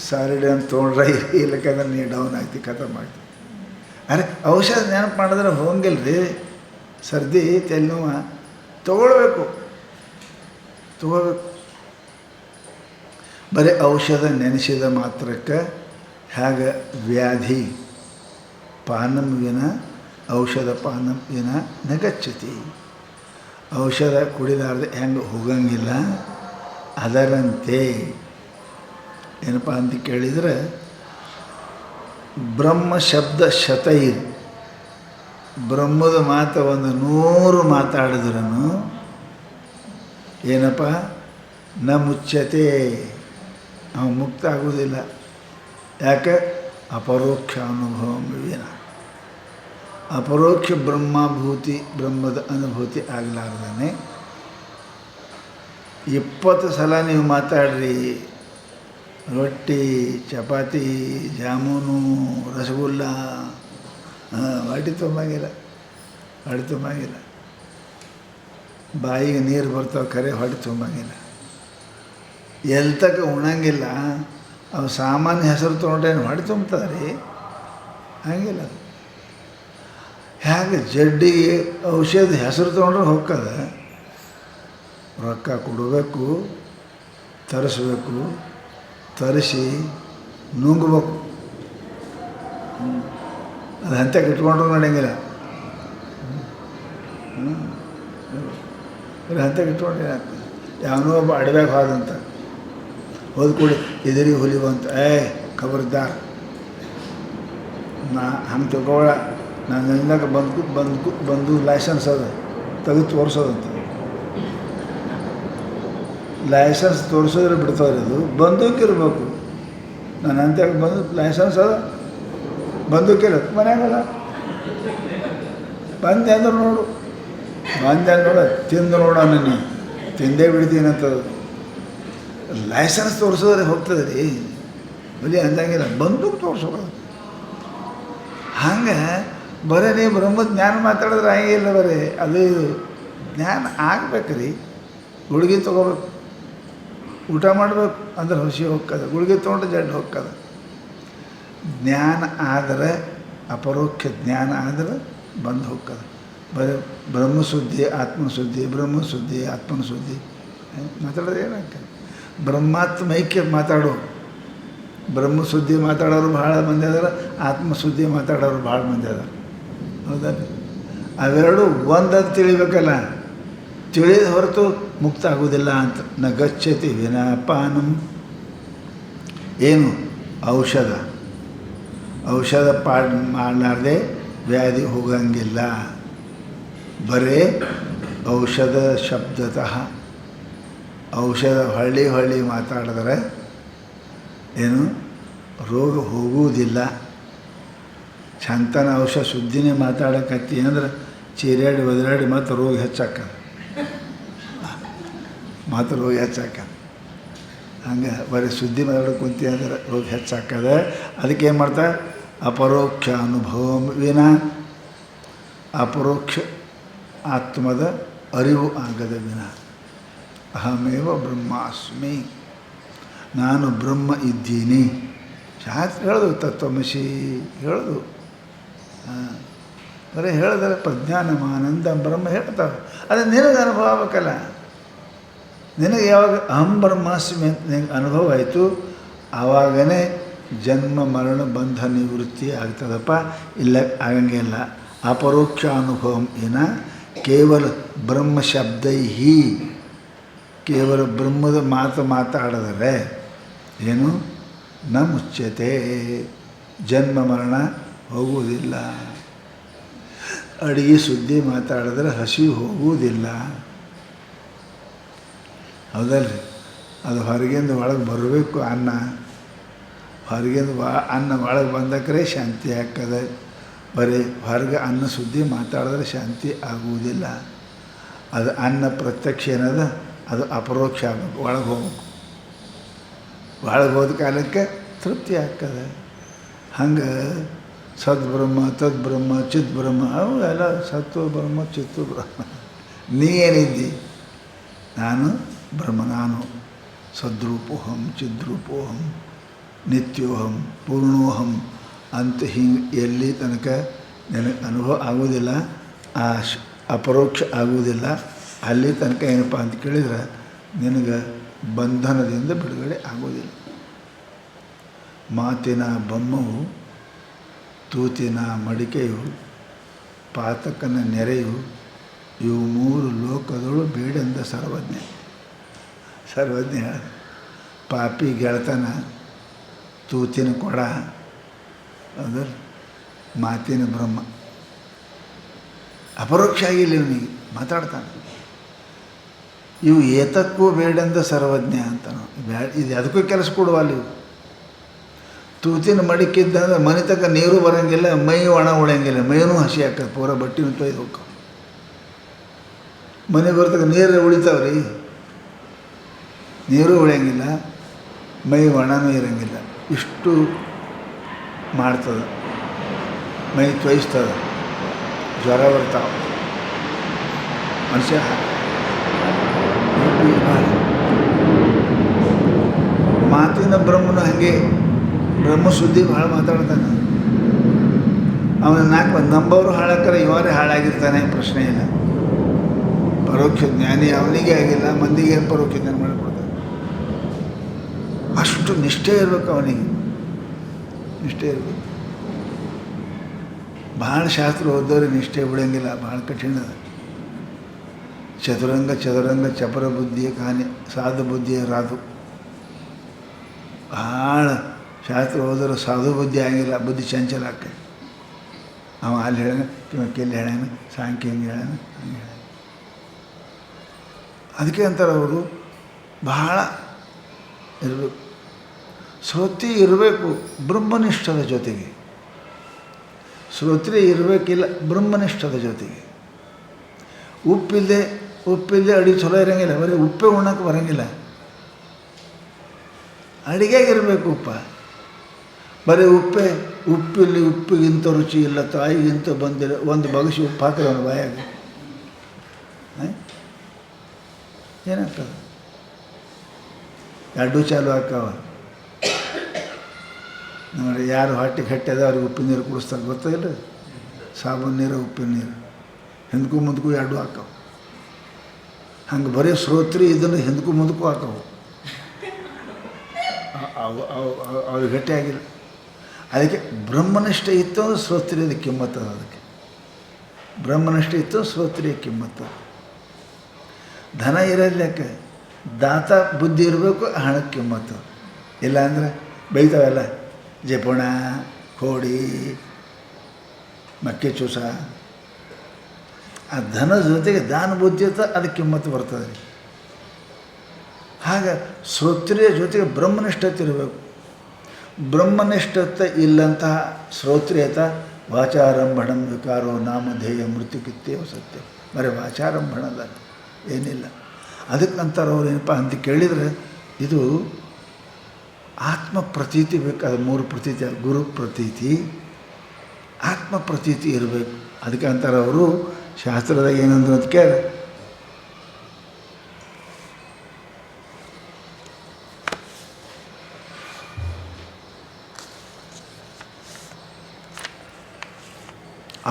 ಸಾರಿಡೆ ಅಂತ ತೊಗೊಂಡ್ರೆ ಇಲ್ಲಕ್ಕಂದ್ರೆ ನೀ ಡೌನ್ ಆಗ್ತಿ ಖತಮ್ ಆಗ್ತಿ. ಅರೆ ಔಷಧ ನೆನಪು ಮಾಡಿದ್ರೆ ಹೋಗಂಗಿಲ್ಲ ರೀ. ಸರ್ದಿ ತಲೆನೋವು ತೊಗೊಳ್ಬೇಕು. ಬರೀ ಔಷಧ ನೆನೆಸಿದ ಮಾತ್ರಕ್ಕೆ ಹೇಗೆ ವ್ಯಾಧಿ ಪಾನಂ ವಿನ ಔಷಧ ಪಾನಂ ವಿನ ನಗಚ್ಚತಿ, ಔಷಧ ಕುಡಿಲಾರ್ದೆ ಹೆಂಗೆ ಹೋಗಂಗಿಲ್ಲ, ಅದರಂತೆ ಏನಪ್ಪ ಅಂತ ಕೇಳಿದರೆ ಬ್ರಹ್ಮ ಶಬ್ದ ಶತೈರ್, ಬ್ರಹ್ಮದ ಮಾತು 100 ಮಾತಾಡಿದ್ರೂ ಏನಪ್ಪ ನ ಮುಚ್ಚತೆ, ಅವ ಮುಕ್ತ ಆಗುವುದಿಲ್ಲ. ಯಾಕೆ? ಅಪರೋಕ್ಷ ಅನುಭವ ವಿನ, ಅಪರೋಕ್ಷ ಬ್ರಹ್ಮಾಭೂತಿ ಬ್ರಹ್ಮದ ಅನುಭೂತಿ ಆಗಲಾರ್ದೇ 20 ಸಲ ನೀವು ಮಾತಾಡ್ರಿ, ರೊಟ್ಟಿ ಚಪಾತಿ ಜಾಮೂನು ರಸಗುಲ್ಲ, ಹೊಟ್ಟೆ ತುಂಬಂಗಿಲ್ಲ. ಬಾಯಿಗೆ ನೀರು ಬರ್ತಾವೆ ಖರೆ ಹೊಟ್ಟೆ ತುಂಬಂಗಿಲ್ಲ. ಎಲ್ಲಿ ತಕ್ಕ ಉಣಂಗಿಲ್ಲ. ಅವು ಸಾಮಾನ್ಯ ಹೆಸರು ತೊಗೊಂಡ್ರೇನು ಹೊಟ್ಟೆ ತುಂಬ್ತದೆ ರೀ? ಹಂಗಿಲ್ಲ. ಹೇಗೆ ಜಡ್ಡಿಗೆ ಔಷಧ ಹೆಸರು ತೊಗೊಂಡ್ರೆ ಹೋಗ್ತದ, ರೊಕ್ಕ ಕೊಡಬೇಕು, ತರಿಸ್ಬೇಕು, ತರಿಸಿ ನುಂಗ್ಬೇಕು. ಅದು ಹಂತಕ್ಕೆ ಇಟ್ಕೊಂಡ್ರೂ ನಡೆಯಂಗಿಲ್ಲ. ಹಂತಕ್ಕೆ ಇಟ್ಕೊಂಡ್ರೆ ಏನಾಗ್ತದೆ? ಯಾವನೋ ಒಬ್ಬ ಅಡವ್ಯಾಗ ಹೋದಂತ ಹೋದ ಕೂಡಿ ಎದುರಿಗೆ ಹುಲಿ ಬಂತ, ಖಬರ್ದಾರ್ ನಾ ಹಂಗೆ ತಿಳ್ಕೊಳ್ಳ, ನಾನು ನೆನ್ದಾಗ ಬಂದು ಲೈಸೆನ್ಸ್ ಅದ ತೆಗೆದು ತೋರಿಸೋದಂತ. ಲೈಸೆನ್ಸ್ ತೋರಿಸೋದ್ರೆ ಬಿಡ್ತಾವ್ರಿ. ಅದು ಬಂದೂಕಿರ್ಬೇಕು. ನಾನು ಅಂತ್ಯಾಗ ಬಂದು ಲೈಸೆನ್ಸ್ ಅದ ಬಂದೂಕಿಲ್ಲ ಮನ್ಯಾಗಲ್ಲ. ಬಂದೆ ಅಂದ್ರೆ ನೋಡು, ತಿಂದು ನೋಡೋಣ, ನೀ ತಿಂದೇ ಬಿಡ್ತೀನಿ ಅಂತದು. ಲೈಸೆನ್ಸ್ ತೋರಿಸೋದ್ರೆ ಹೋಗ್ತದೆ ರೀ, ಬರೀ ಅಂದಂಗಿಲ್ಲ, ಬಂದೂಕು ತೋರಿಸೋದು. ಹಂಗೆ ಬರೀ ನೀವು ಬ್ರಹ್ಮ ಜ್ಞಾನ ಮಾತಾಡಿದ್ರೆ ಹಂಗಿಲ್ಲ. ಬರೀ ಅದು ಜ್ಞಾನ ಆಗ್ಬೇಕು ರೀ. ಗುಳಿಗೆ ತೊಗೋಬೇಕು, ಊಟ ಮಾಡಬೇಕು ಅಂದ್ರೆ ಹುಸಿ ಹೋಗ್ತದೆ, ಗುಳಿಗೆ ತೊಗೊಂಡ್ರೆ ಜಡ್ಡು ಹೋಗ್ತದೆ. ಜ್ಞಾನ ಆದರೆ, ಅಪರೋಕ್ಷ ಜ್ಞಾನ ಆದರೆ ಬಂದು ಹೋಗ್ತದೆ. ಬರೀ ಬ್ರಹ್ಮಸುದ್ಧಿ ಆತ್ಮಸುದ್ಧಿ, ಬ್ರಹ್ಮಸುದ್ಧಿ ಆತ್ಮಸುದ್ಧಿ ಮಾತಾಡೋದು ಏನಾಗ್ತದೆ? ಬ್ರಹ್ಮಾತ್ಮೈಕ್ಯ ಮಾತಾಡೋ, ಬ್ರಹ್ಮಸುದ್ಧಿ ಮಾತಾಡೋರು ಭಾಳ ಮಂದಿ ಅದಾರ, ಆತ್ಮಸುದ್ಧಿ ಮಾತಾಡೋರು ಭಾಳ ಮಂದಿ ಅದಾರ. ಹೌದಲ್ಲ? ಅವೆರಡು ಒಂದಂತ ತಿಳಿಬೇಕಲ್ಲ. ತಿಳಿದ ಹೊರತು ಮುಕ್ತ ಆಗೋದಿಲ್ಲ ಅಂತ. ನ ಗಚ್ಚತಿ ವಿನಾಪಾನಂ. ಏನು? ಔಷಧ ಮಾಡಲಾರ್ದೆ ವ್ಯಾಧಿ ಹೋಗಂಗಿಲ್ಲ. ಬರೇ ಔಷಧ ಶಬ್ದತಃ, ಔಷಧ ಹೊಳ್ಳಿ ಮಾತಾಡಿದ್ರೆ ಏನು ರೋಗ ಹೋಗುವುದಿಲ್ಲ. ಚಂತನ ಔಷಧ ಸುದ್ದಿನೇ ಮಾತಾಡಕತ್ತಿ ಅಂದ್ರೆ ಚೀರಾಡಿ ಒದರಾಡಿ ಮತ್ತು ರೋಗ ಹೆಚ್ಚಾಕದ. ಹಂಗೆ ಬರೀ ಸುದ್ದಿ ಮಾತಾಡೋಕೆ ಕುಂತಿ ಅಂದ್ರೆ ರೋಗ ಹೆಚ್ಚಾಕದ. ಅದಕ್ಕೆ ಏನು ಮಾಡ್ತಾರೆ? ಅಪರೋಕ್ಷ ಅನುಭವ ವಿನ, ಅಪರೋಕ್ಷ ಆತ್ಮದ ಅರಿವು ಆಗದ ವಿನ. ಅಹಮೇವ ಬ್ರಹ್ಮಾಸ್ಮಿ, ನಾನು ಬ್ರಹ್ಮ ಇದ್ದೀನಿ. ಶಾಸ್ತ್ರ ಹೇಳೋದು, ತತ್ವಮಸಿ ಹೇಳೋದು. ಬರೀ ಹೇಳಿದ್ರೆ ಪ್ರಜ್ಞಾನಮ ಆನಂದ ಬ್ರಹ್ಮ ಹೇಳ್ತಾರೆ. ಅದು ನಿನಗೆ ಅನುಭವ ಆಗಬೇಕಲ್ಲ. ನಿನಗೆ ಯಾವಾಗ ಅಹಂ ಬ್ರಹ್ಮಾಸ್ಮಿ ಅಂತ ನಿನಗೆ ಅನುಭವ ಆಯಿತು, ಆವಾಗನೇ ಜನ್ಮ ಮರಣ ಬಂಧ ನಿವೃತ್ತಿ ಆಗ್ತದಪ್ಪ. ಇಲ್ಲ ಆಗಂಗಿಲ್ಲ. ಅಪರೋಕ್ಷ ಅನುಭವ ಏನ ಕೇವಲ ಬ್ರಹ್ಮ ಶಬ್ದೈ, ಕೇವಲ ಬ್ರಹ್ಮದ ಮಾತಾಡಿದರೆ ಏನು ನ ಮುಚ್ಚತೆ, ಜನ್ಮ ಮರಣ ಹೋಗುವುದಿಲ್ಲ. ಅಡಿಗೆ ಸುದ್ದಿ ಮಾತಾಡಿದ್ರೆ ಹಸಿವು ಹೋಗುವುದಿಲ್ಲ. ಹೌದಲ್ರಿ? ಅದು ಹೊರಗಿಂದ ಒಳಗೆ ಬರಬೇಕು. ಹೊರಗಿಂದ ಅನ್ನ ಒಳಗೆ ಬಂದಕ್ರೆ ಶಾಂತಿ ಆಗ್ತದೆ. ಬರೀ ಹೊರಗೆ ಅನ್ನ ಸುದ್ದಿ ಮಾತಾಡಿದ್ರೆ ಶಾಂತಿ ಆಗುವುದಿಲ್ಲ. ಅದು ಅನ್ನ ಪ್ರತ್ಯಕ್ಷ ಏನದ, ಅದು ಅಪರೋಕ್ಷ ಆಗಬೇಕು, ಒಳಗೆ ಹೋಗ್ಬೇಕು. ಒಳಗೆ ಹೋದ ಕಾಲಕ್ಕೆ ತೃಪ್ತಿ ಆಗ್ತದೆ. ಹಂಗೆ ಸದ್ಬ್ರಹ್ಮ ತದ್ಬ್ರಹ್ಮ ಚಿದ್ಬ್ರಹ್ಮ ಅವು ಎಲ್ಲ ಸತ್ವ ಬ್ರಹ್ಮ ಚಿತ್ತು ಬ್ರಹ್ಮ. ನೀ ಏನಿದ್ದಿ? ನಾನು ಬ್ರಹ್ಮ, ನಾನು ಸದ್ರೂಪೋಹಂ ಚಿದ್ರೂಪೋಹಂ. ನಿತ್ಯೋಹಂ ಪೂರ್ಣೋಹಂ ಅಂತ ಹಿಂಗೆ ಎಲ್ಲಿ ತನಕ ನನಗೆ ಅನುಭವ ಆಗೋದಿಲ್ಲ, ಅಪರೋಕ್ಷ ಆಗುವುದಿಲ್ಲ, ಅಲ್ಲಿ ತನಕ ಏನಪ್ಪ ಅಂತ ಕೇಳಿದ್ರೆ ನಿನಗೆ ಬಂಧನದಿಂದ ಬಿಡುಗಡೆ ಆಗೋದಿಲ್ಲ. ಮಾತಿನ ಬೊಮ್ಮವು, ತೂತಿನ ಮಡಿಕೆಯು, ಪಾತಕನ ನೆರೆಯು, ಇವು ಮೂರು ಲೋಕದಳು ಬೇಡೆಂದ ಸರ್ವಜ್ಞ ಹೇಳ. ಪಾಪಿ ಗೆಳತನ, ತೂತಿನ ಕೊಡ, ಅದು ಮಾತಿನ ಬ್ರಹ್ಮ. ಅಪರೋಕ್ಷ ಆಗಿಲ್ಲ ಇವನಿಗೆ, ಮಾತಾಡ್ತಾನೆ. ಇವು ಏತಕ್ಕೂ ಬೇಡೆಂದ ಸರ್ವಜ್ಞ ಅಂತ. ಇದು ಅದಕ್ಕೂ ಕೆಲಸ ಕೊಡುವಲ್ಲ ಇವು. ತೂತಿನ ಮಡಿಕಿದ್ದಂದ್ರೆ ಮನೆ ತಕ್ಕ ನೀರು ಬರೋಂಗಿಲ್ಲ, ಮೈ ಒಣ ಉಳಿಯಂಗಿಲ್ಲ, ಮೈನೂ ಹಸಿ ಹಾಕದು, ಪೂರ ಬಟ್ಟೆನೂ ತೊಯ್ದು ಹೋಗ್ತಾವೆ. ಮನೆ ಬರ್ತಕ್ಕ ನೀರು ಉಳಿತಾವ್ರಿ, ನೀರು ಉಳಿಯಂಗಿಲ್ಲ, ಮೈ ಒಣನೂ ಇರೋಂಗಿಲ್ಲ. ಇಷ್ಟು ಮಾಡ್ತದೆ, ಮೈ ತೊಯ್ಸ್ತದೆ, ಜ್ವರ ಬರ್ತಾವೆ, ಮನುಷ್ಯ ಮಾತಿನ ಬ್ರಹ್ಮನು ಹಾಗೆ ಬ್ರಹ್ಮ ಸುದ್ದಿ ಭಾಳ ಮಾತಾಡ್ತಾನೆ. ಅವನ ನಾಲ್ಕು ನಂಬೋರು ಹಾಳಾಕರೆ ಇವರೇ ಹಾಳಾಗಿರ್ತಾನೆ, ಪ್ರಶ್ನೆ ಇಲ್ಲ. ಪರೋಕ್ಷ ಜ್ಞಾನಿ ಅವನಿಗೆ ಆಗಿಲ್ಲ, ಮಂದಿಗೆ ಏನು ಪರೋಕ್ಷ ಜ್ಞಾನ ಮಾಡಿಕೊಡ್ತಾನೆ. ಅಷ್ಟು ನಿಷ್ಠೆ ಇರಬೇಕು ಅವನಿಗೆ, ನಿಷ್ಠೆ ಇರಬೇಕು. ಭಾಳ ಶಾಸ್ತ್ರ ಓದೋರಿಗೆ ನಿಷ್ಠೆ ಬಿಡೋಂಗಿಲ್ಲ, ಭಾಳ ಕಠಿಣ. ಚದುರಂಗ ಚಪರ ಬುದ್ಧಿಯ ಕಾನೆ, ಸಾಧು ಬುದ್ಧಿಯ ರಾಧು. ಭಾಳ ಶಾಸ್ತ್ರ ಓದೋರು ಸಾಧು ಬುದ್ಧಿ ಆಗಿಲ್ಲ, ಬುದ್ಧಿ ಚಂಚಲ ಆಕೆ. ಅವ ಅಲ್ಲಿ ಹೇಳೋಣ, ಕಿಮಕ್ಕೆಲ್ಲಿ ಹೇಳೋಣ, ಸಾಂಖ್ಯ ಹಿಂಗೆ ಹೇಳೋಣ, ಹಂಗೆ ಹೇಳ. ಅದಕ್ಕೆ ಅಂತಾರೆ ಅವರು ಬಹಳ ಇರಬೇಕು, ಶ್ರೋತ್ರಿ ಇರಬೇಕು ಬ್ರಹ್ಮನಿಷ್ಠದ ಜೊತೆಗೆ. ಶ್ರೋತ್ರಿ ಇರಬೇಕಿಲ್ಲ ಬ್ರಹ್ಮನಿಷ್ಠದ ಜೊತೆಗೆ. ಉಪ್ಪಿಲ್ಲದೆ ಅಡುಗೆ ಚಲೋ ಇರೋಂಗಿಲ್ಲ, ಬರೀ ಉಪ್ಪೇ ಉಣ್ಣಕ್ಕೆ ಬರೋಂಗಿಲ್ಲ. ಅಡುಗೆಗಿರಬೇಕು ಉಪ್ಪ, ಬರೀ ಉಪ್ಪಿಲ್ಲಿ ಉಪ್ಪಿಗಿಂತ ರುಚಿ ಇಲ್ಲ, ತಾಯಿಗಿಂತ ಬಂದಿಲ್ಲ. ಒಂದು ಬಗಸಿ ಉಪ್ಪು ಹಾಕಿದ್ರೆ ಅವನು ಬಾಯಾಗ ಏನಾಗ್ತದೆ? ಎರಡು ಚಾಲು ಹಾಕವ ನೋಡಿ. ಯಾರು ಹೊಟ್ಟೆಗೆ ಹಟ್ಟೆದ ಅವ್ರಿಗೆ ಉಪ್ಪಿನ ನೀರು ಕುಡಿಸ್ತಾರೆ, ಗೊತ್ತಾಗಿಲ್ಲ? ಸಾಬೂನು ನೀರು, ಉಪ್ಪಿನ ನೀರು, ಹಿಂದಕ್ಕೂ ಮುಂದಕ್ಕೂ ಎರಡು ಹಾಕವು. ಹಂಗೆ ಬರೀ ಶ್ರೋತ್ರಿ ಇದನ್ನು ಹಿಂದಕ್ಕೂ ಮುಂದಕ್ಕೂ ಹಾಕವು. ಅವ್ರಿಗೆ ಗಟ್ಟಿ ಆಗಿಲ್ಲ. ಅದಕ್ಕೆ ಬ್ರಹ್ಮನಿಷ್ಠ ಇತ್ತು ಅಂದ್ರೆ ಶ್ರೋತ್ರಿಯದ ಕಿಮ್ಮತ್ತದ. ಅದಕ್ಕೆ ಬ್ರಹ್ಮನಿಷ್ಠ ಇತ್ತು ಶ್ರೋತ್ರಿಯ ಕಿಮ್ಮತ್ತು. ಧನ ಇರಲಿಕ್ಕೆ ದಾತ ಬುದ್ಧಿ ಇರಬೇಕು, ಹಣಕ್ಕೆ ಕಿಮ್ಮತ್ತು. ಇಲ್ಲ ಅಂದರೆ ಬೈತಾವೆಲ್ಲ, ಜಪುಣ, ಕೋಡಿ, ಮಕ್ಕೆ ಚೂಸ. ಆ ಧನದ ಜೊತೆಗೆ ದಾನ ಬುದ್ಧಿ ಇರ್ತ, ಅದಕ್ಕೆ ಕಿಮ್ಮತ್ತು ಬರ್ತದೆ ರೀ. ಹಾಗೆ ಶ್ರೋತ್ರಿಯ ಜೊತೆಗೆ ಬ್ರಹ್ಮನಿಷ್ಠತೆ ಇರಬೇಕು. ಬ್ರಹ್ಮನಿಷ್ಠತೆ ಇಲ್ಲಂತಹ ಶ್ರೋತ್ರಿಯತ ವಾಚಾರಂಭಣಂ ವಿಕಾರೋ ನಾಮಧೇಯ ಮೃತ್ಯುಕಿತ್ತೇವ ಸತ್ಯ. ಬರೀ ವಾಚಾರಂಭಣದ ಏನಿಲ್ಲ. ಅದಕ್ಕಂತಾರೆ ಅವ್ರು ಏನಪ್ಪ ಅಂತ ಕೇಳಿದರೆ, ಇದು ಆತ್ಮ ಪ್ರತೀತಿ ಬೇಕಾದ ಮೂರು ಪ್ರತೀತಿ, ಗುರು ಪ್ರತೀತಿ, ಆತ್ಮ ಪ್ರತೀತಿ ಇರಬೇಕು. ಅದಕ್ಕೆ ಅಂತಾರೆ ಅವರು ಶಾಸ್ತ್ರದಾಗ ಏನಂದ್ರೆ ಅದಕ್ಕೆ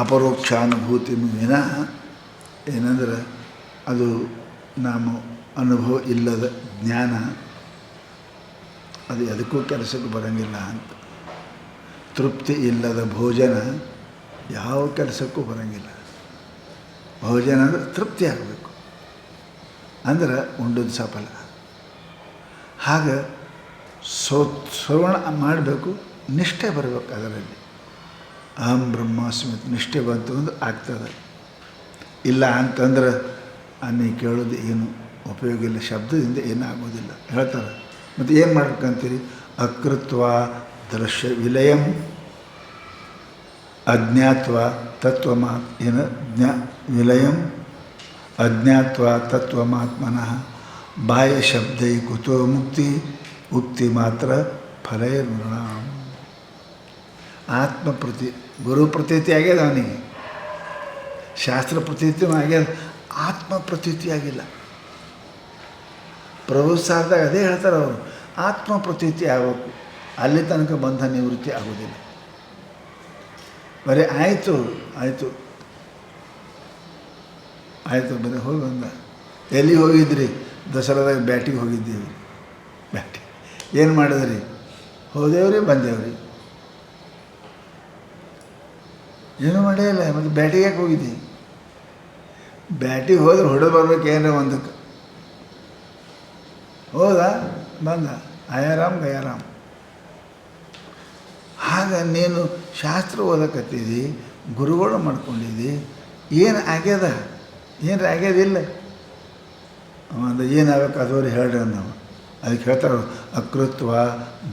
ಅಪರೋಕ್ಷಾನುಭೂತಿನೂ ವಿನಃ ಏನಂದ್ರೆ ಅದು ನಾವು ಅನುಭವ ಇಲ್ಲದ ಜ್ಞಾನ, ಅದು ಅದಕ್ಕೂ ಕೆಲಸಕ್ಕೆ ಬರೋಂಗಿಲ್ಲ ಅಂತ. ತೃಪ್ತಿ ಇಲ್ಲದ ಭೋಜನ ಯಾವ ಕೆಲಸಕ್ಕೂ ಬರೋಂಗಿಲ್ಲ. ಭೋಜನ ಅಂದರೆ ತೃಪ್ತಿ ಆಗಬೇಕು, ಅಂದ್ರೆ ಉಂಡದ್ದು ಸಫಲ. ಹಾಗೆ ಶ್ರವಣ ಮಾಡಬೇಕು, ನಿಷ್ಠೆ ಬರಬೇಕು ಅದರಲ್ಲಿ. ಅಹಂ ಬ್ರಹ್ಮಾಸ್ಮಿ ನಿಷ್ಠೆ ಬಂತು ಅಂದ್ರೆ ಆಗ್ತದೆ. ಇಲ್ಲ ಅಂತಂದ್ರೆ ನೀ ಕೇಳೋದು ಏನು ಉಪಯೋಗ ಇಲ್ಲ, ಶಬ್ದದಿಂದ ಏನಾಗೋದಿಲ್ಲ ಹೇಳ್ತಾರೆ. ಮತ್ತು ಏನು ಮಾಡ್ಬೇಕಂತೀರಿ? ಅಕೃತ್ವ ದೃಶ್ಯ ವಿಲಯಂ ಅಜ್ಞಾತ್ವ ತತ್ವಮಾ ಏನು ವಿಲಯಂ ಅಜ್ಞಾತ್ವ ತತ್ವಮಾತ್ಮನಃ ಬಾಹ್ಯ ಶಬ್ದೈ ಕುತೋ ಮುಕ್ತಿ ಉಕ್ತಿ ಮಾತ್ರ ಫಲೈರ್ನೃಣಾಂ. ಆತ್ಮ ಗುರು ಪ್ರತೀತಿ ಆಗ್ಯದ ಅವನಿಗೆ, ಶಾಸ್ತ್ರ ಪ್ರತೀತಿನೂ ಆಗ್ಯದ, ಆತ್ಮ ಪ್ರತೀತಿ ಆಗಿಲ್ಲ. ಪ್ರಭು ಸಾರದಾಗ ಅದೇ ಹೇಳ್ತಾರೆ ಅವರು, ಆತ್ಮ ಪ್ರತೀತಿ ಆಗಬೇಕು. ಅಲ್ಲಿ ತನಕ ಬಂಧ ನಿವೃತ್ತಿ ಆಗೋದಿಲ್ಲ. ಬರೀ ಆಯಿತು ಆಯಿತು ಆಯಿತು ಬರೀ ಹೋಗಿ ಬಂದ. ಎಲ್ಲಿಗೆ ಹೋಗಿದ್ರಿ? ದಸರಾದಾಗ ಬ್ಯಾಟಿಗೆ ಹೋಗಿದ್ದೀವಿ. ಬ್ಯಾಟಿ ಏನು ಮಾಡಿದ್ರಿ? ಹೋದೇವ್ರಿ ಬಂದೇವ್ರಿ. ಏನೂ ಮಾಡೇ ಇಲ್ಲ. ಮತ್ತು ಬ್ಯಾಟಿಗೆ ಯಾಕೆ ಹೋಗಿದ್ದಿ? ಬ್ಯಾಟಿಗೆ ಹೋದ್ರೆ ಹೊಡೆದು ಬರ್ಬೇಕು ಏನೋ ಒಂದಕ್ಕೆ. ಹೋದ ಬಂದ ಆಯಾರಾಮ್ ಗಯಾರಾಮ್. ಆಗ ನೀನು ಶಾಸ್ತ್ರ ಓದಕತ್ತಿದ್ದಿ, ಗುರುಗಳು ಮಾಡ್ಕೊಂಡಿದ್ದಿ, ಏನು ಆಗ್ಯದ? ಏನು ಆಗ್ಯದಿಲ್ಲ? ಅವಂದ ಏನಾಗಬೇಕು ಅದವ್ರು ಹೇಳ್ರಿ ಅಂದವ. ಅದಕ್ಕೆ ಹೇಳ್ತಾರೆ ಅಕೃತ್ವ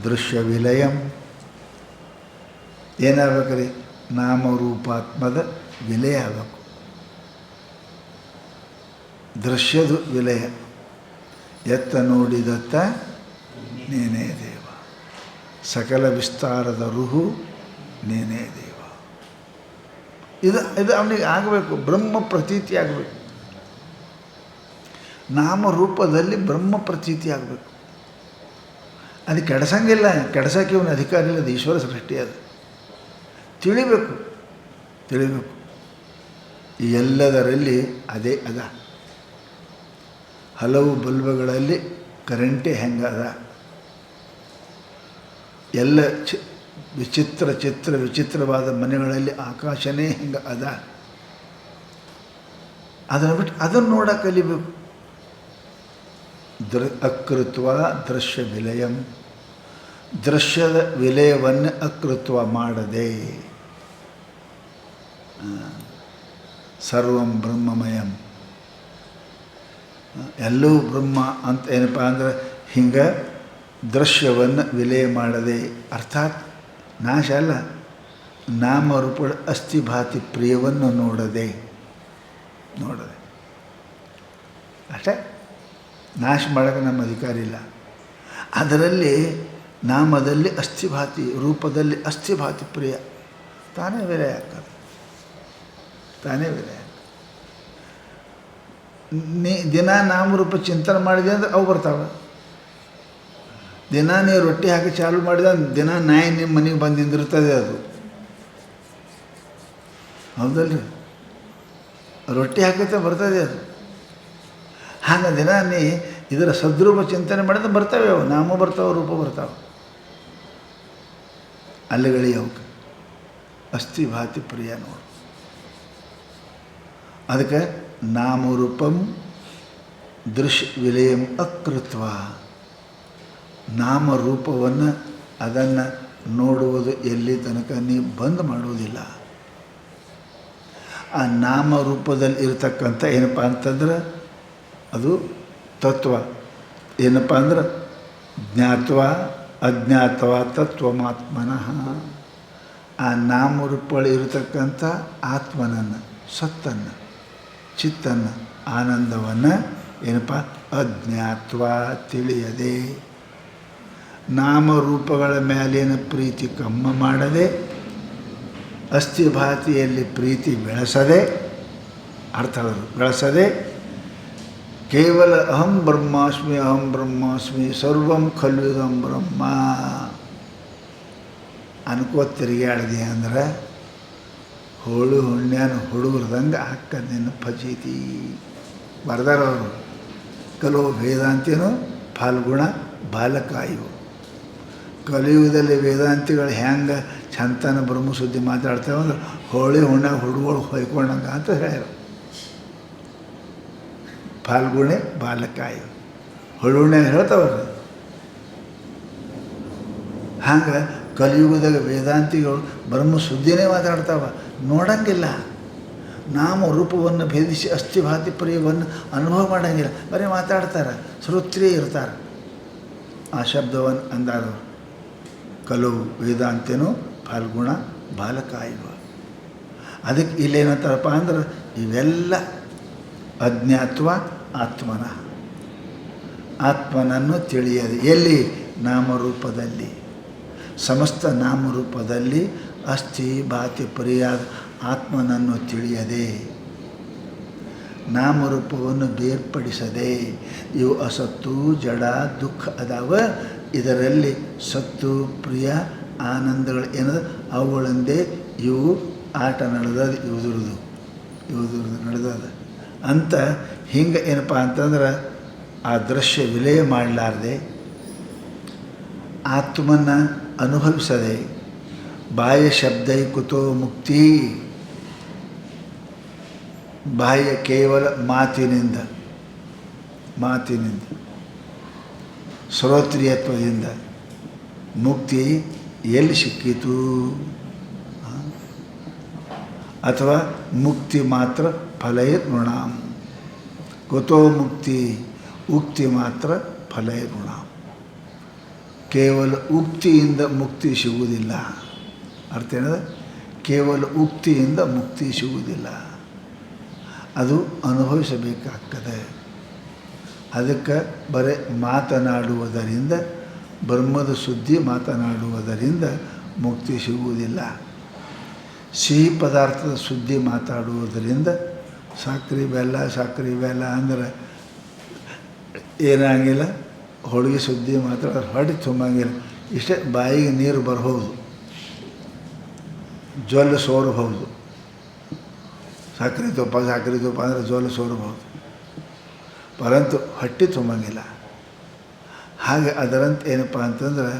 ದೃಶ್ಯ ವಿಲಯಂ. ಏನಾಗಬೇಕ್ರಿ? ನಾಮರೂಪಾತ್ಮದ ವಿಲಯ ಆಗಬೇಕು. ದೃಶ್ಯದ ವಿಲಯ. ಎತ್ತ ನೋಡಿದತ್ತ ನೀನೇ ದೇವ, ಸಕಲ ವಿಸ್ತಾರದ ರುಹು ನೀನೇ ದೇವ. ಇದು ಅವನಿಗೆ ಆಗಬೇಕು. ಬ್ರಹ್ಮ ಪ್ರತೀತಿ ಆಗಬೇಕು. ನಾಮರೂಪದಲ್ಲಿ ಬ್ರಹ್ಮ ಪ್ರತೀತಿ ಆಗಬೇಕು. ಅದು ಕೆಡಿಸಂಗಿಲ್ಲ. ಕೆಡ್ಸೋಕ್ಕೆ ಇವನ ಅಧಿಕಾರ ಇಲ್ಲ. ಅದು ಈಶ್ವರ ಸೃಷ್ಟಿ. ಅದು ತಿಳಿಬೇಕು. ಈ ಎಲ್ಲದರಲ್ಲಿ ಅದೇ ಅದ. ಹಲವು ಬಲ್ಬುಗಳಲ್ಲಿ ಕರೆಂಟೇ ಹೆಂಗದ. ಎಲ್ಲ ವಿಚಿತ್ರವಾದ ಮನೆಗಳಲ್ಲಿ ಆಕಾಶನೇ ಹೆಂಗೆ ಅದ. ಅದನ್ನು ಬಿಟ್ಟು ಅದನ್ನು ನೋಡೋಕೆ ಕಲಿಬೇಕು. ಅಕೃತ್ವ ದೃಶ್ಯ ವಿಲಯಂ. ದೃಶ್ಯದ ವಿಲಯವನ್ನು ಅಕೃತ್ವ ಮಾಡದೆ. ಸರ್ವಂ ಬ್ರಹ್ಮಮಯಂ. ಎಲ್ಲವೂ ಬ್ರಹ್ಮ ಅಂತ ಏನಪ್ಪ ಅಂದ್ರೆ ಹಿಂಗೆ ದೃಶ್ಯವನ್ನು ವಿಲಯ ಮಾಡದೆ, ಅರ್ಥಾತ್ ನಾಶ ಅಲ್ಲ, ನಾಮರೂಪಗಳ ಅಸ್ಥಿಭಾತಿ ಪ್ರಿಯವನ್ನು ನೋಡದೆ ಅಷ್ಟೇ. ನಾಶ ಮಾಡೋಕ್ಕೆ ನಮ್ಮ ಅಧಿಕಾರ ಇಲ್ಲ. ಅದರಲ್ಲಿ ನಾಮದಲ್ಲಿ ಅಸ್ಥಿಭಾತಿ, ರೂಪದಲ್ಲಿ ಅಸ್ಥಿಭಾತಿ ಪ್ರಿಯ ತಾನೇ ವಿಲಯ ಆಗ್ತದೆ. ದಿನ ನಾಮರೂಪ ಚಿಂತನೆ ಮಾಡಿದೆ ಅಂದ್ರೆ ಅವು ಬರ್ತಾವೆ. ದಿನ ನೀವು ರೊಟ್ಟಿ ಹಾಕಿ ಚಾಲು ಮಾಡಿದ ದಿನ ನಾಯಿ ನಿಮ್ಮ ಮನೆಗೆ ಬಂದು ನಿಂದಿರ್ತದೆ. ಅದು ಹೌದಲ್ರಿ? ರೊಟ್ಟಿ ಹಾಕತ್ತೆ ಬರ್ತದೆ ಅದು. ಹಾಗೆ ದಿನ ನೀ ಇದರ ಸದ್ರೂಪ ಚಿಂತನೆ ಮಾಡಿದ್ರೆ ಬರ್ತವೆ. ಅವು ನಾಮ ಬರ್ತಾವೆ, ರೂಪ ಬರ್ತಾವೆ. ಅಲ್ಲಿಗಳಿ ಅವಕ್ಕೆ ಅಸ್ಥಿಭಾತಿ ಪ್ರಿಯ ನೋಡು. ಅದಕ್ಕೆ ನಾಮರೂಪಂ ದೃಶ್ಯ ವಿಲಯಂ ಅಕೃತ್ವ. ನಾಮರೂಪವನ್ನು ಅದನ್ನು ನೋಡುವುದು ಎಲ್ಲಿ ತನಕ ನೀವು ಬಂದ್ ಮಾಡುವುದಿಲ್ಲ. ಆ ನಾಮರೂಪದಲ್ಲಿ ಇರತಕ್ಕಂಥ ಏನಪ್ಪ ಅಂತಂದ್ರೆ ಅದು ತತ್ವ. ಏನಪ್ಪ ಅಂದ್ರೆ ಜ್ಞಾತ್ವ ಅಜ್ಞಾತ್ವ ತತ್ವಮಾತ್ಮನಃ. ಆ ನಾಮರೂಪಗಳು ಇರತಕ್ಕಂಥ ಆತ್ಮನನ್ನು, ಸತ್ತನ್ನು, ಚಿತ್ತನ್ನು, ಆನಂದವನ್ನು ಏನಪ್ಪ ಅಜ್ಞಾತ್ವ ತಿಳಿಯದೆ, ನಾಮರೂಪಗಳ ಮೇಲಿನ ಪ್ರೀತಿ ಕಮ್ಮ ಮಾಡದೆ, ಅಸ್ಥಿಭಾತಿಯಲ್ಲಿ ಪ್ರೀತಿ ಬೆಳೆಸದೆ, ಬೆಳೆಸದೆ ಕೇವಲ ಅಹಂ ಬ್ರಹ್ಮಾಸ್ಮಿ ಸರ್ವಂ ಖಲ್ವಿದಂ ಬ್ರಹ್ಮ ಅನ್ಕೋತ ತಿರುಗಾಡಿದೆ ಅಂದ್ರೆ ಹೋಳು ಹುಣ್ಯಾನ ಹುಡುಗರ್ದಂಗೆ ಹಾಕದ್ ನಿನ್ನ ಫಜೀತಿ. ಬರ್ದಾರವರು ಕೆಲವು ವೇದಾಂತಿನೂ ಫಾಲ್ಗುಣ ಬಾಲಕಾಯು. ಕಲಿಯುಗದಲ್ಲಿ ವೇದಾಂತಿಗಳು ಹೆಂಗೆ ಚಂತನ ಬ್ರಹ್ಮಸುದ್ದಿ ಮಾತಾಡ್ತೇವೆ ಅಂದ್ರೆ ಹೋಳಿ ಹುಣ್ಯಾಗ ಹುಡುಗರು ಹೊಯ್ಕೊಂಡಂಗೆ ಅಂತ ಹೇಳ್ಯಾರ. ಫಾಲ್ಗುಣೆ ಬಾಲಕಾಯು ಹುಣ್ಣಾಗ ಹೇಳ್ತಾವ್ರಿ. ಹಂಗೆ ಕಲಿಯುಗದಾಗ ವೇದಾಂತಿಗಳು ಬ್ರಹ್ಮಸುದ್ದಿನೇ ಮಾತಾಡ್ತಾವ, ನೋಡಂಗಿಲ್ಲ. ನಾಮ ರೂಪವನ್ನು ಭೇದಿಸಿ ಅಸ್ಥಿಭಾತಿ ಪ್ರಿಯವನ್ನು ಅನುಭವ ಮಾಡೋಂಗಿಲ್ಲ, ಬರೀ ಮಾತಾಡ್ತಾರೆ, ಶ್ರೋತ್ರಿಯ ಇರ್ತಾರೆ. ಆ ಶಬ್ದವನ್ನು ಅಂದಾರು ಕೆಲವು ವೇದಾಂತಿನೂ ಫಾಲ್ಗುಣ ಬಾಲಕಾಯುವ. ಅದಕ್ಕೆ ಇಲ್ಲೇನಂತಾರಪ್ಪ ಅಂದ್ರೆ ಇವೆಲ್ಲ ಅಜ್ಞಾತ್ವ ಆತ್ಮನನ್ನು ತಿಳಿಯದೆ. ಎಲ್ಲಿ? ನಾಮರೂಪದಲ್ಲಿ. ಸಮಸ್ತ ನಾಮರೂಪದಲ್ಲಿ ಅಸ್ಥಿ ಭಾತಿ ಪ್ರಿಯಾದ ಆತ್ಮನನ್ನು ತಿಳಿಯದೆ, ನಾಮರೂಪವನ್ನು ಬೇರ್ಪಡಿಸದೆ, ಇವು ಅಸತ್ತು ಜಡ ದುಃಖ ಅದಾವ, ಇದರಲ್ಲಿ ಸತ್ತು ಪ್ರಿಯ ಆನಂದಗಳು ಏನದು ಅವುಗಳಿಂದೇ ಇವು ಆಟ ನಡೆದದು ಇವುದ್ರದ್ದು ನಡೆದದ ಅಂತ ಹಿಂಗೆ ಏನಪ್ಪ ಅಂತಂದ್ರೆ ಆ ದೃಶ್ಯ ವಿಲಯ ಮಾಡಲಾರ್ದೆ ಆತ್ಮನ ಅನುಭವಿಸದೆ ಬಾಹ್ಯ ಶಬ್ದೈ ಕುತೋ ಮುಕ್ತಿ ಬಾಹ್ಯ ಕೇವಲ ಮಾತಿನಿಂದ ಶ್ರೋತ್ರಿಯತ್ವದಿಂದ ಮುಕ್ತಿ ಎಲ್ಲಿ ಸಿಕ್ಕಿತು ಅಥವಾ ಮುಕ್ತಿ ಮಾತ್ರ ಫಲೈರ್ಋಣಾಂ ಕುತೋ ಮುಕ್ತಿ ಉಕ್ತಿ ಮಾತ್ರ ಫಲೈರ್ಋಣಾಂ ಕೇವಲ ಉಕ್ತಿಯಿಂದ ಮುಕ್ತಿ ಸಿಗುವುದಿಲ್ಲ ಅರ್ಥ ಏನದ ಕೇವಲ ಉಕ್ತಿಯಿಂದ ಮುಕ್ತಿ ಸಿಗುವುದಿಲ್ಲ ಅದು ಅನುಭವಿಸಬೇಕಾಗ್ತದೆ ಅದಕ್ಕೆ ಬರೀ ಮಾತನಾಡುವುದರಿಂದ ಬ್ರಹ್ಮದ ಸುದ್ದಿ ಮಾತನಾಡುವುದರಿಂದ ಮುಕ್ತಿ ಸಿಗುವುದಿಲ್ಲ ಸಿಹಿ ಪದಾರ್ಥದ ಸುದ್ದಿ ಮಾತಾಡುವುದರಿಂದ ಸಕ್ರೆ ಬೆಲ್ಲ ಅಂದ್ರೆ ಏನಾಗಿಲ್ಲ ಹೋಳಿಗೆ ಸುದ್ದಿ ಮಾತಾಡೋದು ಹೊಟ್ಟೆ ತುಂಬಂಗಿಲ್ಲ ಇಷ್ಟೇ ಬಾಯಿಗೆ ನೀರು ಬರಬಹುದು ಜ್ವಲ್ಲ ಸೋರಬಹುದು ಸಕ್ರೆ ತುಪ್ಪ ಅಂದರೆ ಜ್ವಲ್ಲ ಸೋರಬಹುದು ಪರಂತು ಹೊಟ್ಟೆ ತುಂಬಂಗಿಲ್ಲ ಹಾಗೆ ಅದರಂತೆ ಏನಪ್ಪ ಅಂತಂದ್ರೆ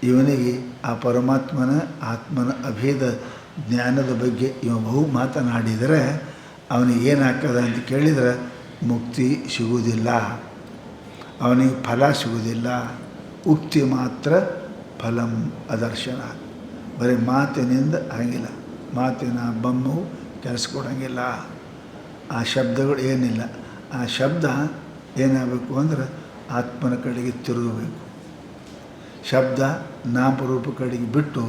ಇವನಿಗೆ ಆ ಪರಮಾತ್ಮನ ಆತ್ಮನ ಅಭೇದ ಜ್ಞಾನದ ಬಗ್ಗೆ ಇವ ಬಹು ಮಾತನಾಡಿದರೆ ಅವನಿಗೆ ಏನಾಗ್ತದೆ ಅಂತ ಕೇಳಿದರೆ ಮುಕ್ತಿ ಸಿಗುವುದಿಲ್ಲ ಅವನಿಗೆ ಫಲ ಸಿಗುವುದಿಲ್ಲ ಉಕ್ತಿ ಮಾತ್ರ ಫಲಂ ಅದರ್ಶನ ಬರೀ ಮಾತಿನಿಂದ ಆಗಿಲ್ಲ ಮಾತಿನ ಬೊಮ್ಮವು ಕೆಲಸ ಕೊಡೋಂಗಿಲ್ಲ ಆ ಶಬ್ದಗಳು ಏನಿಲ್ಲ ಆ ಶಬ್ದ ಏನಾಗಬೇಕು ಅಂದ್ರೆ ಆತ್ಮನ ಕಡೆಗೆ ತಿರುಗಬೇಕು ಶಬ್ದ ನಾಮರೂಪ ಕಡೆಗೆ ಬಿಟ್ಟು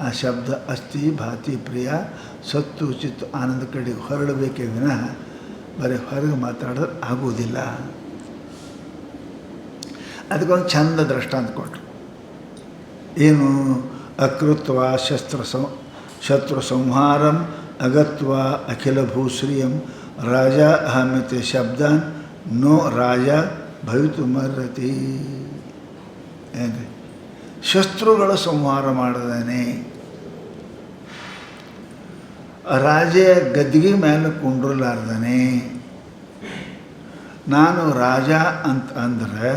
ಆ ಶಬ್ದ ಅಸ್ಥಿ ಭಾತಿ ಪ್ರಿಯ ಸತ್ತು ಚಿತ್ತು ಆನಂದ ಕಡೆಗೆ ಹೊರಡಬೇಕೇ ವಿನಃ ಬರೀ ಹೊರಗೆ ಮಾತಾಡಿದ್ರೆ ಆಗುವುದಿಲ್ಲ ಅದಕ್ಕೊಂದು ಚಂದ ದೃಷ್ಟಾಂತ ಕೊಟ್ಟರು ಏನು ಅಕೃತ್ವ ಶತ್ರು ಸಂಹಾರಂ ಅಗತ್ವ ಅಖಿಲ ಭೂಶ್ರಿಯಂ ರಾಜ ಅಹಮಿತೆ ಶಬ್ದಾನ್ ನೋ ರಾಜ ಭವಿತು ಮರ್ರತಿ ಏನ್ರಿ ಶತ್ರುಗಳ ಸಂಹಾರ ಮಾಡಿದಾನೆ ರಾಜ ಗದ್ದಿಗೆ ಮೇಲೆ ಕುಂಡ್ರಲಾರ್ದಾನೆ ನಾನು ರಾಜ ಅಂತ ಅಂದ್ರೆ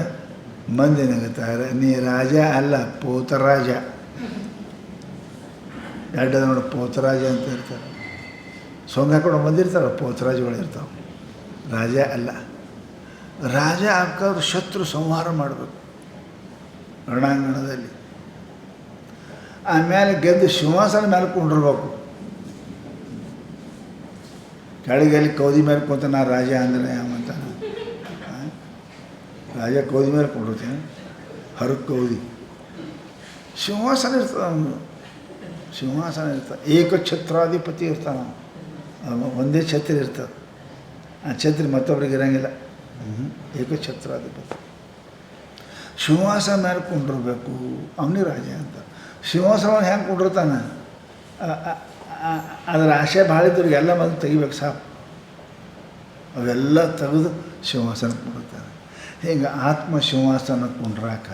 ಮಂದಿ ನಗುತ್ತಾರೆ ನೀ ರಾಜ ಅಲ್ಲ ಪೋತರಾಜ ಎರಡು ನೋಡಿ ಪೋತರಾಜ ಅಂತ ಇರ್ತಾರೆ ಸೊಂಗ ಹಾಕೊಂಡು ಬಂದಿರ್ತಾರೆ ಪೋತರಾಜಗಳು ಇರ್ತಾವೆ ರಾಜ ಅಲ್ಲ ರಾಜ ಹಾಕೋರು ಶತ್ರು ಸಂಹಾರ ಮಾಡಬೇಕು ರಣಾಂಗಣದಲ್ಲಿ ಆಮೇಲೆ ಗೆದ್ದು ಸಿಂಹಾಸನ ಮೇಲೆ ಕುಂಡಿರ್ಬೇಕು ಕೆಳಗಲ್ಲಿ ಕೌದಿ ಮೇಲೆ ಕುಂತ ನಾ ರಾಜ ಅಂದರೆ ಯಾವಂತ ರಾಜ ಕೌದಿ ಮೇಲೆ ಕುಂಡಿರ್ತೀನಿ ಹೊರಗೆ ಕೌದಿ ಸಿಂಹಾಸನ ಇರ್ತದೆ ಅವನು ಸಿಂಹಾಸನ ಇರ್ತದೆ ಏಕಛತ್ರಾಧಿಪತಿ ಇರ್ತಾನೆ ಒಂದೇ ಛತ್ರಿ ಇರ್ತದೆ ಆ ಛತ್ರಿ ಮತ್ತೊಬ್ರಿಗೆ ಇರೋಂಗಿಲ್ಲ ಏಕಛತ್ರಾಧಿಪತಿ ಸಿಂಹಾಸನ ಮೇಲೆ ಕುಂಡಿರ್ಬೇಕು ಅವನೇ ರಾಜ ಅಂತ ಸಿಂಹಾಸನವನ್ನು ಹೆಂಗೆ ಕುಂಡಿರ್ತಾನೆ ಅದರ ಆಶೆ ಭಾಳ ಇದ್ದವ್ರಿಗೆ ಎಲ್ಲ ಮೊದಲು ತೆಗಿಬೇಕು ಸಾಕು ಅವೆಲ್ಲ ತೆಗೆದು ಸಿಂಹಾಸನ ಕುಂಡಿರ್ತಾನೆ ಹಿಂಗೆ ಆತ್ಮ ಸಿಂಹಾಸನ ಕುಂಡ್ರಾಕ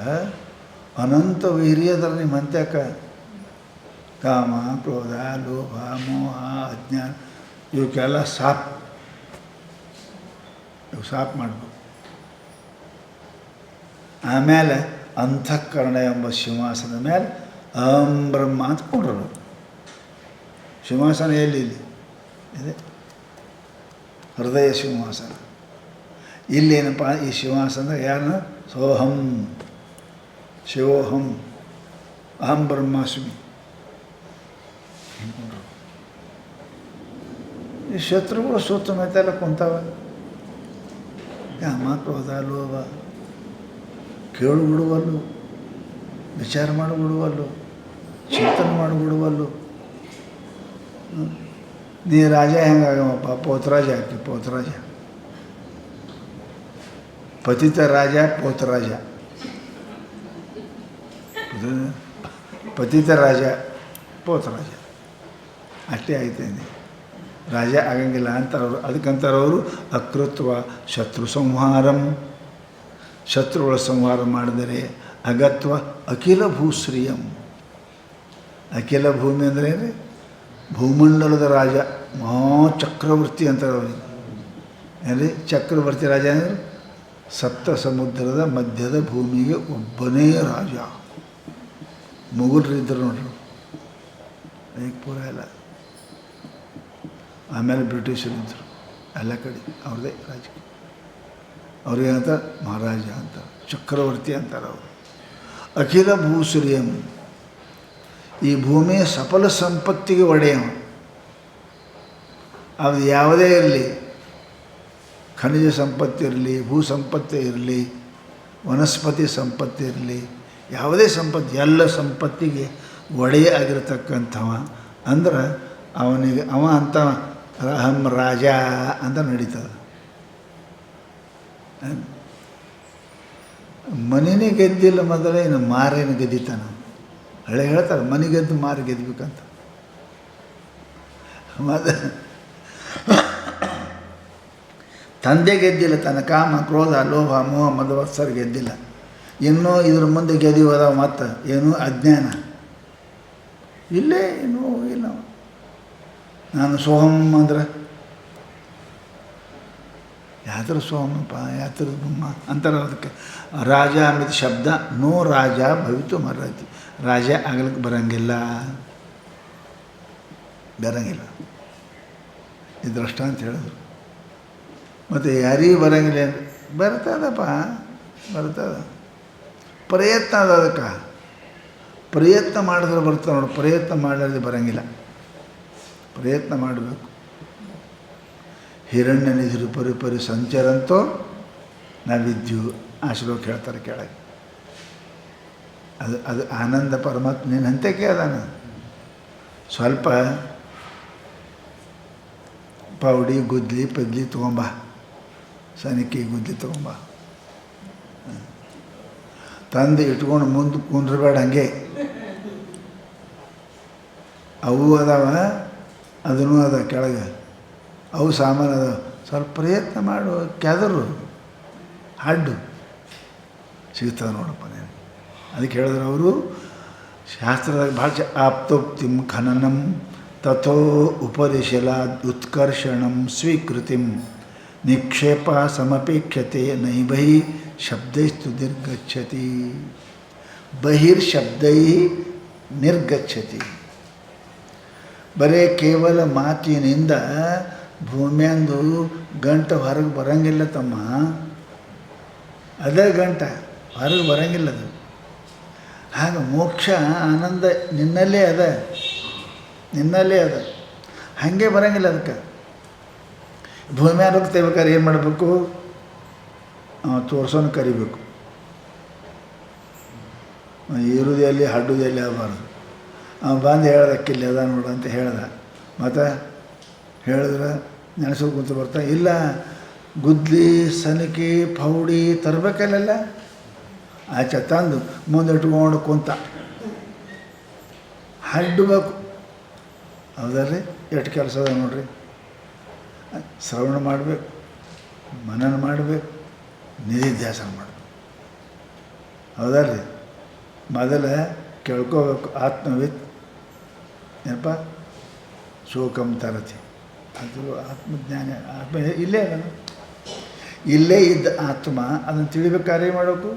ಅನಂತ ವೈರ್ಯದರ ನಿಮ್ಮ ಅಂತ್ಯಕ ಕಾಮ ಕ್ರೋಧ ಲೋಭ ಮೋಹ ಅಜ್ಞಾನ ಇವಕ್ಕೆಲ್ಲ ಇವು ಸಾಪ್ ಮಾಡಬೇಕು ಆಮೇಲೆ ಅಂತಃಕರಣ ಎಂಬ ಸಿಂಹಾಸನದ ಮೇಲೆ ಅಹಂ ಬ್ರಹ್ಮ ಅಂತ ಕೊಂಡಿರ್ಬೇಕು ಸಿಂಹಾಸನ ಎಲ್ಲಿ ಇಲ್ಲಿ ಇದೆ ಹೃದಯ ಸಿಂಹಾಸನ ಇಲ್ಲೇನಪ್ಪ ಈ ಸಿಂಹಾಸನ ಯಾರನ್ನ ಸೋಹಂ ಶಿವೋಹಂ ಅಹಂ ಬ್ರಹ್ಮಾಸ್ಮಿ ಈ ಶತ್ರುಗಳು ಸುತ್ತಮುತ್ತೆಲ್ಲ ಕುಂತಾವ ಕಾಮ ಕ್ರೋಧ ಲೋಭ ಕೇಳು ಬಿಡುವಲ್ಲು ವಿಚಾರ ಮಾಡಿಬಿಡುವಲ್ಲು ಚಿಂತನೆ ಮಾಡಿಬಿಡುವಲ್ಲು ನೀ ರಾಜ ಹೆಂಗಾಗಮಪ್ಪ ಪೋತರಾಜ ಹಾಕಿ ಪೋತರಾಜ ಪತಿತ ರಾಜ ಪೋತರಾಜ ಪತಿತ ರಾಜ ಪೋತರಾಜ ಅಷ್ಟೇ ಆಯ್ತೇನೆ ರಾಜ ಆಗಂಗಿಲ್ಲ ಅಂತಾರವರು ಅದಕ್ಕಂತಾರವರು ಅಕೃತ್ವ ಶತ್ರು ಸಂಹಾರಂ ಶತ್ರುಗಳ ಸಂಹಾರ ಮಾಡಿದರೆ ಅಗತ್ವ ಅಖಿಲ ಭೂಶ್ರೀಯಂ. ಅಖಿಲ ಭೂಮಿ ಅಂದರೆ ಏನು? ಭೂಮಂಡಲದ ರಾಜ, ಮಹಾಚಕ್ರವರ್ತಿ ಅಂತಾರೆ ಅವನಿಗೆ. ಏನ್ರಿ ಚಕ್ರವರ್ತಿ ರಾಜ ಅಂದರೆ ಸಪ್ತ ಸಮುದ್ರದ ಮಧ್ಯದ ಭೂಮಿಗೆ ಒಬ್ಬನೇ ರಾಜ. ಮುಗುಲ್ರಿದ್ದರು ನೋಡ್ರಿ, ಈಗ ಪೂರ ಎಲ್ಲ. ಆಮೇಲೆ ಬ್ರಿಟಿಷರಿದ್ದರು ಎಲ್ಲ ಕಡೆ, ಅವ್ರದ್ದೇ ರಾಜಕೀಯ. ಅವ್ರಿಗೇನಂತ ಮಹಾರಾಜ ಅಂತ, ಚಕ್ರವರ್ತಿ ಅಂತಾರೆ ಅವರು. ಅಖಿಲ ಭೂಶ್ರೀಯಂ, ಈ ಭೂಮಿಯ ಸಫಲ ಸಂಪತ್ತಿಗೆ ಒಡೆಯವ. ಅದು ಯಾವುದೇ ಇರಲಿ, ಖನಿಜ ಸಂಪತ್ತು ಇರಲಿ, ಭೂ ಸಂಪತ್ತು ಇರಲಿ, ವನಸ್ಪತಿ ಸಂಪತ್ತು ಇರಲಿ, ಯಾವುದೇ ಸಂಪತ್ತು, ಎಲ್ಲ ಸಂಪತ್ತಿಗೆ ಒಡೆಯ ಆಗಿರತಕ್ಕಂಥವ ಅಂದ್ರೆ ಅವನಿಗೆ ಅವ ಅಂತ ಅಹಂ ರಾಜ ಅಂತ ನಡೀತದೆ. ಮನೆನೇ ಗೆದ್ದಿಲ್ಲ ಮೊದಲೇ, ಇನ್ನು ಮಾರೇನು ಗೆದ್ದಿತಾನ. ಹಳೆ ಹೇಳ್ತಾರೆ ಮನೆ ಗೆದ್ದು ಮಾರಿ ಗೆದ್ಬೇಕಂತ. ಮತ್ತು ತಂದೆ ಗೆದ್ದಿಲ್ಲ, ತನ್ನ ಕಾಮ ಕ್ರೋಧ ಲೋಭ ಮೋಹ ಮದವತ್ಸರ ಗೆದ್ದಿಲ್ಲ. ಇನ್ನೂ ಇದ್ರ ಮುಂದೆ ಗೆದಿವದ ಮತ್ತು ಏನೂ ಅಜ್ಞಾನ ಇಲ್ಲೇ ಇನ್ನೂ ಇಲ್ಲ. ನಾನು ಸೋಹಂ ಅಂದ್ರೆ ಯಾತ್ರ ಸೋಮಪ್ಪ ಯಾತ್ರ ಬ್ರಹ್ಮ ಅಂತಾರೆ. ಅದಕ್ಕೆ ರಾಜ ಅನ್ನೋದು ಶಬ್ದ ನೋ ರಾಜ ಭವಿತು ಮರತಿ, ರಾಜ ಆಗ್ಲಿಕ್ಕೆ ಬರಂಗಿಲ್ಲ. ಇದು ದೃಷ್ಟ ಅಂತ ಹೇಳಿದ್ರು. ಮತ್ತು ಯಾರಿಗೂ ಬರಂಗಿಲ್ಲ ಅಂದರೆ ಬರ್ತದಪ್ಪ, ಬರ್ತದ. ಪ್ರಯತ್ನ ಅದ, ಅದಕ್ಕೆ ಪ್ರಯತ್ನ ಮಾಡಿದ್ರೆ ಬರ್ತದೆ ನೋಡಿ. ಪ್ರಯತ್ನ ಮಾಡಲಾರ್ದೆ ಬರಂಗಿಲ್ಲ, ಪ್ರಯತ್ನ ಮಾಡಬೇಕು. ಹಿರಣ್ಯ ನಿಧಿರು ಪರಿ ಸಂಚರಂತೋ ನಾವಿದ್ಯು ಆ ಶ್ಲೋಕ ಹೇಳ್ತಾರೆ ಕೆಳಗೆ. ಅದು ಆನಂದ ಪರಮಾತ್ಮ ನಿನ್ನ ಹಂತಕ್ಕೆ ಅದಾನ. ಸ್ವಲ್ಪ ಪೌಡಿ ಗುದ್ಲಿ ಪದ್ಲಿ ತೊಗೊಂಬ, ಸನಿಕೆ ಗುದ್ಲಿ ತೊಗೊಂಬ, ತಂದು ಇಟ್ಕೊಂಡು ಮುಂದೆ ಕುಂದ್ರಬೇಡ. ಹಂಗೆ ಅವು ಅದಾವ, ಅದೂ ಅದ ಕೆಳಗೆ, ಅವು ಸಾಮಾನು ಅದಾವ. ಸ್ವಲ್ಪ ಪ್ರಯತ್ನ ಮಾಡು, ಕೆದರು ಹಾಡು ಸಿಗ್ತದೆ ನೋಡಪ್ಪ ನೀನು. ಅದಕ್ಕೆ ಹೇಳಿದ್ರು ಅವರು ಶಾಸ್ತ್ರದಾಗ ಭಾಳ ಆಪ್ತೋಕ್ತಿಂ ಖನನಂ ತಥೋ ಉಪರಿಶಲಾದ್ ಉತ್ಕರ್ಷಣಂ ಸ್ವೀಕೃತಿಂ ನಿಕ್ಷೇಪ ಸಮಪೇಕ್ಷತೆ ನೈಬೈ ಶಬ್ದೈಸ್ತು ನಿರ್ಗಚ್ಚತಿ. ಬಹಿರ್ಶಬ್ದೈ ನಿರ್ಗಚ್ಚತಿ. ಬರೇ ಕೇವಲ ಮಾತಿನಿಂದ ಭೂಮಿಯಂದು ಗಂಟು ಹೊರಗೆ ಬರಂಗಿಲ್ಲ ತಮ್ಮ. ಅದೇ ಗಂಟ ಹೊರಗೆ ಬರಂಗಿಲ್ಲ. ಅದು ಹಾಗೆ ಮೋಕ್ಷ ಆನಂದ ನಿನ್ನಲ್ಲೇ ಅದ, ನಿನ್ನಲ್ಲೇ ಅದ, ಹಾಗೆ ಬರಂಗಿಲ್ಲ. ಅದಕ್ಕೆ ಭೂಮಿ ಆರೋಗ್ಯ ತೆಗಿಬೇಕಾದ್ರೆ ಏನು ಮಾಡಬೇಕು? ತೋರ್ಸೋನು ಕರಿಬೇಕು. ಇರುವುದು ಎಲ್ಲಿ ಹಡ್ಡುದು ಎಲ್ಲಿ ಆಗಬಾರ್ದು. ಬಂದು ಹೇಳ್ದಕ್ಕಿಲ್ಲ ಅದ ನೋಡು ಅಂತ ಹೇಳ್ದ. ಮತ್ತು ಹೇಳಿದ್ರೆ ನೆನೆಸೋದು ಕುಂತು ಬರ್ತಾ ಇಲ್ಲ, ಗುದ್ಲಿ ಸನಿಕೆ ಪೌಡಿ ತರಬೇಕಲ್ಲ. ಆಚೆ ತಂದು ಮುಂದೆ ಇಟ್ಕೊಂಡು ಕುಂತ ಹಡ್ಬೇಕು. ಹೌದಲ್ರಿ? ಎಷ್ಟು ಕೆಲಸ ಅದ ನೋಡ್ರಿ. ಶ್ರವಣ ಮಾಡಬೇಕು, ಮನನ ಮಾಡಬೇಕು, ನಿಧಿಧ್ಯಾಸನ ಮಾಡಬೇಕು. ಹೌದಲ್ರಿ? ಮೊದಲ ಕೇಳ್ಕೋಬೇಕು. ಆತ್ಮವಿತ್ ಏನಪ್ಪ ಶೋಕಂ ತರತಿ. ಅದು ಆತ್ಮಜ್ಞಾನ. ಆತ್ಮ ಇಲ್ಲೇ ಅದನ್ನು ಇಲ್ಲೇ ಇದ್ದ ಆತ್ಮ ಅದನ್ನು ತಿಳಿಬೇಕಾದ್ರೆ ಏನು ಮಾಡಬೇಕು?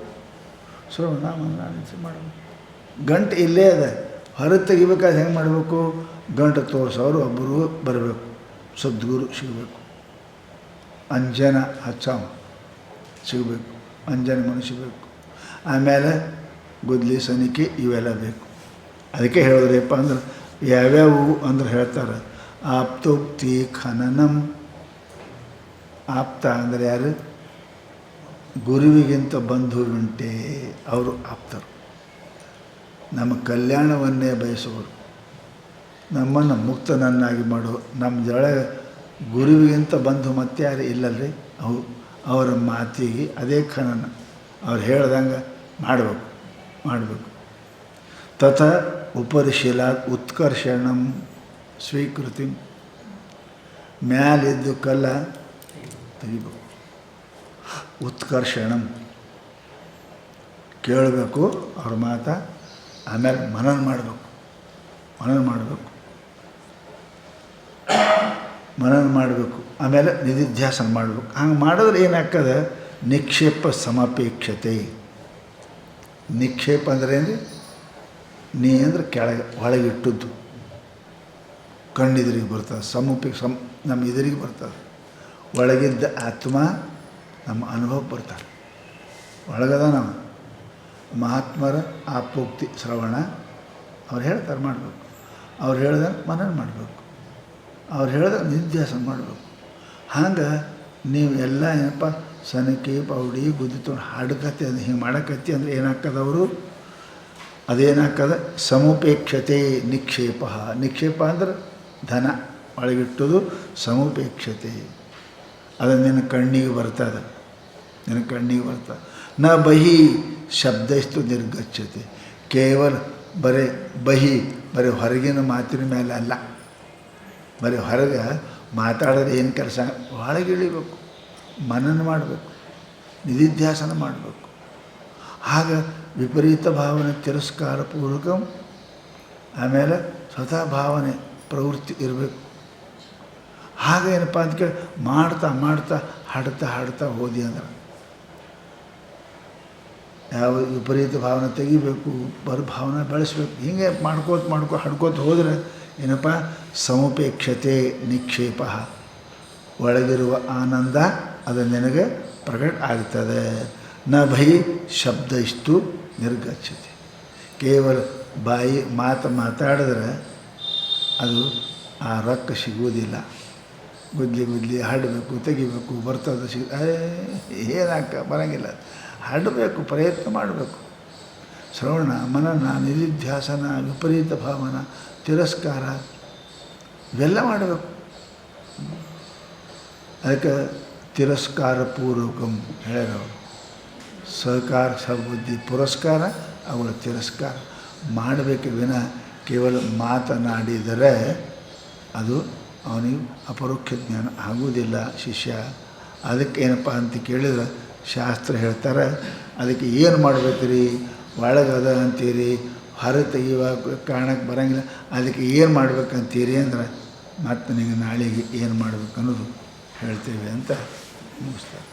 ಶ್ರವಣ ಮನನ ಮಾಡಬೇಕು. ಗಂಟು ಇಲ್ಲೇ ಅದ, ಹೊರ ತೆಗಿಬೇಕಾದ್ರೆ ಹೆಂಗೆ ಮಾಡಬೇಕು? ಗಂಟು ತೋರಿಸೋರು ಒಬ್ಬರು ಬರಬೇಕು, ಸದ್ಗುರು ಸಿಗಬೇಕು, ಅಂಜನ ಹಚ್ಚಾವ ಸಿಗಬೇಕು, ಅಂಜನ ಮನುಷ್ಯಬೇಕು. ಆಮೇಲೆ ಗುದ್ಲಿ ಸನಿಕೆ ಇವೆಲ್ಲ ಬೇಕು. ಅದಕ್ಕೆ ಹೇಳಿದ್ರಪ್ಪ ಅಂದ್ರೆ ಯಾವ್ಯಾವು ಅಂದ್ರೆ ಹೇಳ್ತಾರೆ. ಆಪ್ತೋಕ್ತಿ ಖನನಂ. ಆಪ್ತ ಅಂದರೆ ಯಾರು? ಗುರುವಿಗಿಂತ ಬಂಧುವುಂಟೆ, ಅವರು ಆಪ್ತರು. ನಮ್ಮ ಕಲ್ಯಾಣವನ್ನೇ ಬಯಸುವರು, ನಮ್ಮನ್ನು ಮುಕ್ತನನ್ನಾಗಿ ಮಾಡೋ. ನಮ್ಮದೊಳಗೆ ಗುರುವಿಗಿಂತ ಬಂಧು ಮತ್ತೆ ಯಾರು ಇಲ್ಲಲ್ರಿ. ಅವರ ಮಾತಿಗೆ ಅದೇ ಖನನ, ಅವ್ರು ಹೇಳ್ದಂಗೆ ಮಾಡಬೇಕು. ತಥ ಉಪರಿಶೀಲಾತ್ ಉತ್ಕರ್ಷಣಂ ಸ್ವೀಕೃತಿ. ಮ್ಯಾಲಿದ್ದು ಕಲ್ಲ ತೆಗಿಬೇಕು. ಉತ್ಕರ್ಷಣಂ ಕೇಳಬೇಕು ಅವ್ರ ಮಾತು. ಆಮೇಲೆ ಮನನ ಮಾಡಬೇಕು. ಆಮೇಲೆ ನಿಧಿಧ್ಯಾಸನ ಮಾಡಬೇಕು. ಹಂಗೆ ಮಾಡಿದ್ರೆ ಏನಾಗ್ತದೆ, ನಿಕ್ಷೇಪ ಸಮಪೇಕ್ಷತೆ. ನಿಕ್ಷೇಪ ಅಂದ್ರೆ ಏನು? ನೀ ಅಂದ್ರೆ ಕೆಳಗೆ ಒಳಗಿಟ್ಟದ್ದು ಕಣ್ಣೆದುರಿಗೆ ಬರ್ತದೆ. ನಮ್ಮ ಎದುರಿಗೆ ಬರ್ತದೆ. ಒಳಗಿದ್ದ ಆತ್ಮ ನಮ್ಮ ಅನುಭವಕ್ಕೆ ಬರ್ತಾರೆ. ಒಳಗದ ನಾವು ಮಹಾತ್ಮರ ಆಪೋಕ್ತಿ ಶ್ರವಣ ಅವ್ರು ಹೇಳ್ತಾರೆ ಮಾಡಬೇಕು. ಅವ್ರು ಹೇಳ್ದೆ ಮನನ ಮಾಡಬೇಕು. ಅವ್ರು ಹೇಳ್ದೆ ನಿಧ್ಯಾಸನ ಮಾಡಬೇಕು. ಹಂಗೆ ನೀವು ಎಲ್ಲ ಏನಪ್ಪ ಸನಕಿ ಪೌಡಿ ಗುದ್ದಿ ತೊಗೊಂಡು ಹಾಡಕತ್ತಿ ಅಂದ್ರೆ ಹಿಂಗೆ ಮಾಡಕತ್ತಿ ಅಂದರೆ ಏನಾಗ್ತದವರು ಅದೇನಾಗ್ತದೆ ಸಮುಪೇಕ್ಷತೆ ನಿಕ್ಷೇಪ. ನಿಕ್ಷೇಪ ಅಂದ್ರೆ ಧನ ಒಳಗಿಟ್ಟುದು ಸಮುಪೇಕ್ಷತೆ. ಅದು ನಿನ್ನ ಕಣ್ಣಿಗೆ ಬರ್ತದೆ. ನ ಬಹಿ ಶಬ್ದಸ್ತು ನಿರ್ಗಚ್ಚತೆ. ಕೇವಲ ಬರೀ ಹೊರಗಿನ ಮಾತಿನ ಮೇಲೆ ಅಲ್ಲ. ಬರೀ ಹೊರಗೆ ಮಾತಾಡಿದ್ರೆ ಏನು ಕೆಲಸ, ಒಳಗಿಳಿಬೇಕು, ಮನನ ಮಾಡಬೇಕು, ನಿಧಿಧ್ಯಾಸನ ಮಾಡಬೇಕು. ಆಗ ವಿಪರೀತ ಭಾವನೆ ತಿರಸ್ಕಾರ ಪೂರ್ವಕ, ಆಮೇಲೆ ಸ್ವತಃ ಭಾವನೆ ಪ್ರವೃತ್ತಿ ಇರಬೇಕು. ಹಾಗೇನಪ್ಪ ಅಂತ ಕೇಳಿ ಮಾಡ್ತಾ ಹಾಡ್ತಾ ಹೋದಿ ಅಂದ್ರೆ ಯಾವ ವಿಪರೀತ ಭಾವನೆ ತೆಗಿಬೇಕು, ಭಾವನೆ ಬೆಳೆಸ್ಬೇಕು. ಹೀಗೆ ಹಾಡ್ಕೋತ ಹೋದರೆ ಏನಪ್ಪ ಸಮುಪೇಕ್ಷತೆ ನಿಕ್ಷೇಪ. ಒಳಗಿರುವ ಆನಂದ ಅದು ನಿನಗೆ ಪ್ರಕಟ ಆಗ್ತದೆ. ನ ಭೈ ಶಬ್ದ ಇಷ್ಟು ನಿರ್ಗಚ್ಚತೆ. ಕೇವಲ ಬಾಯಿ ಮಾತಾಡಿದ್ರೆ ಅದು ಆ ರೊಕ್ಕ ಸಿಗುವುದಿಲ್ಲ. ಗುದ್ಲಿ ಹಾಡಬೇಕು, ತೆಗಿಬೇಕು, ಬರ್ತದೆ ಬರೋಂಗಿಲ್ಲ. ಹಾಡಬೇಕು, ಪ್ರಯತ್ನ ಮಾಡಬೇಕು. ಶ್ರವಣ, ಮನನ, ನಿಧಿಧ್ಯಾಸನ, ವಿಪರೀತ ಭಾವನ, ತಿರಸ್ಕಾರ ಇವೆಲ್ಲ ಮಾಡಬೇಕು. ಅದಕ್ಕೆ ತಿರಸ್ಕಾರ ಪೂರ್ವಕಂ ಹೇಳ್ಯಾರವರು. ಸಹಕಾರ ಸದ್ಬುದ್ಧಿ ಪುರಸ್ಕಾರ, ಅವುಗಳ ತಿರಸ್ಕಾರ ಮಾಡಬೇಕು. ವಿನ ಕೇವಲ ಮಾತನಾಡಿದರೆ ಅದು ಅವನಿಗೆ ಅಪರೋಕ್ಷ ಜ್ಞಾನ ಆಗುವುದಿಲ್ಲ ಶಿಷ್ಯ. ಅದಕ್ಕೆ ಏನಪ್ಪ ಅಂತ ಕೇಳಿದ್ರೆ ಶಾಸ್ತ್ರ ಹೇಳ್ತಾರೆ, ಅದಕ್ಕೆ ಏನು ಮಾಡಬೇಕ್ರಿ? ಒಳಗದ ಅಂತೀರಿ, ಹೊರ ತೆಗೆಯುವ ಕಾರಣಕ್ಕೆ ಬರೋಂಗಿಲ್ಲ. ಅದಕ್ಕೆ ಏನು ಮಾಡ್ಬೇಕಂತೀರಿ ಅಂದ್ರೆ ಮತ್ತು ನಿಮಗೆ ನಾಳೆಗೆ ಏನು ಮಾಡಬೇಕು ಅನ್ನೋದು ಹೇಳ್ತೇವೆ ಅಂತ ಮುಗಿಸ್ತಾರೆ.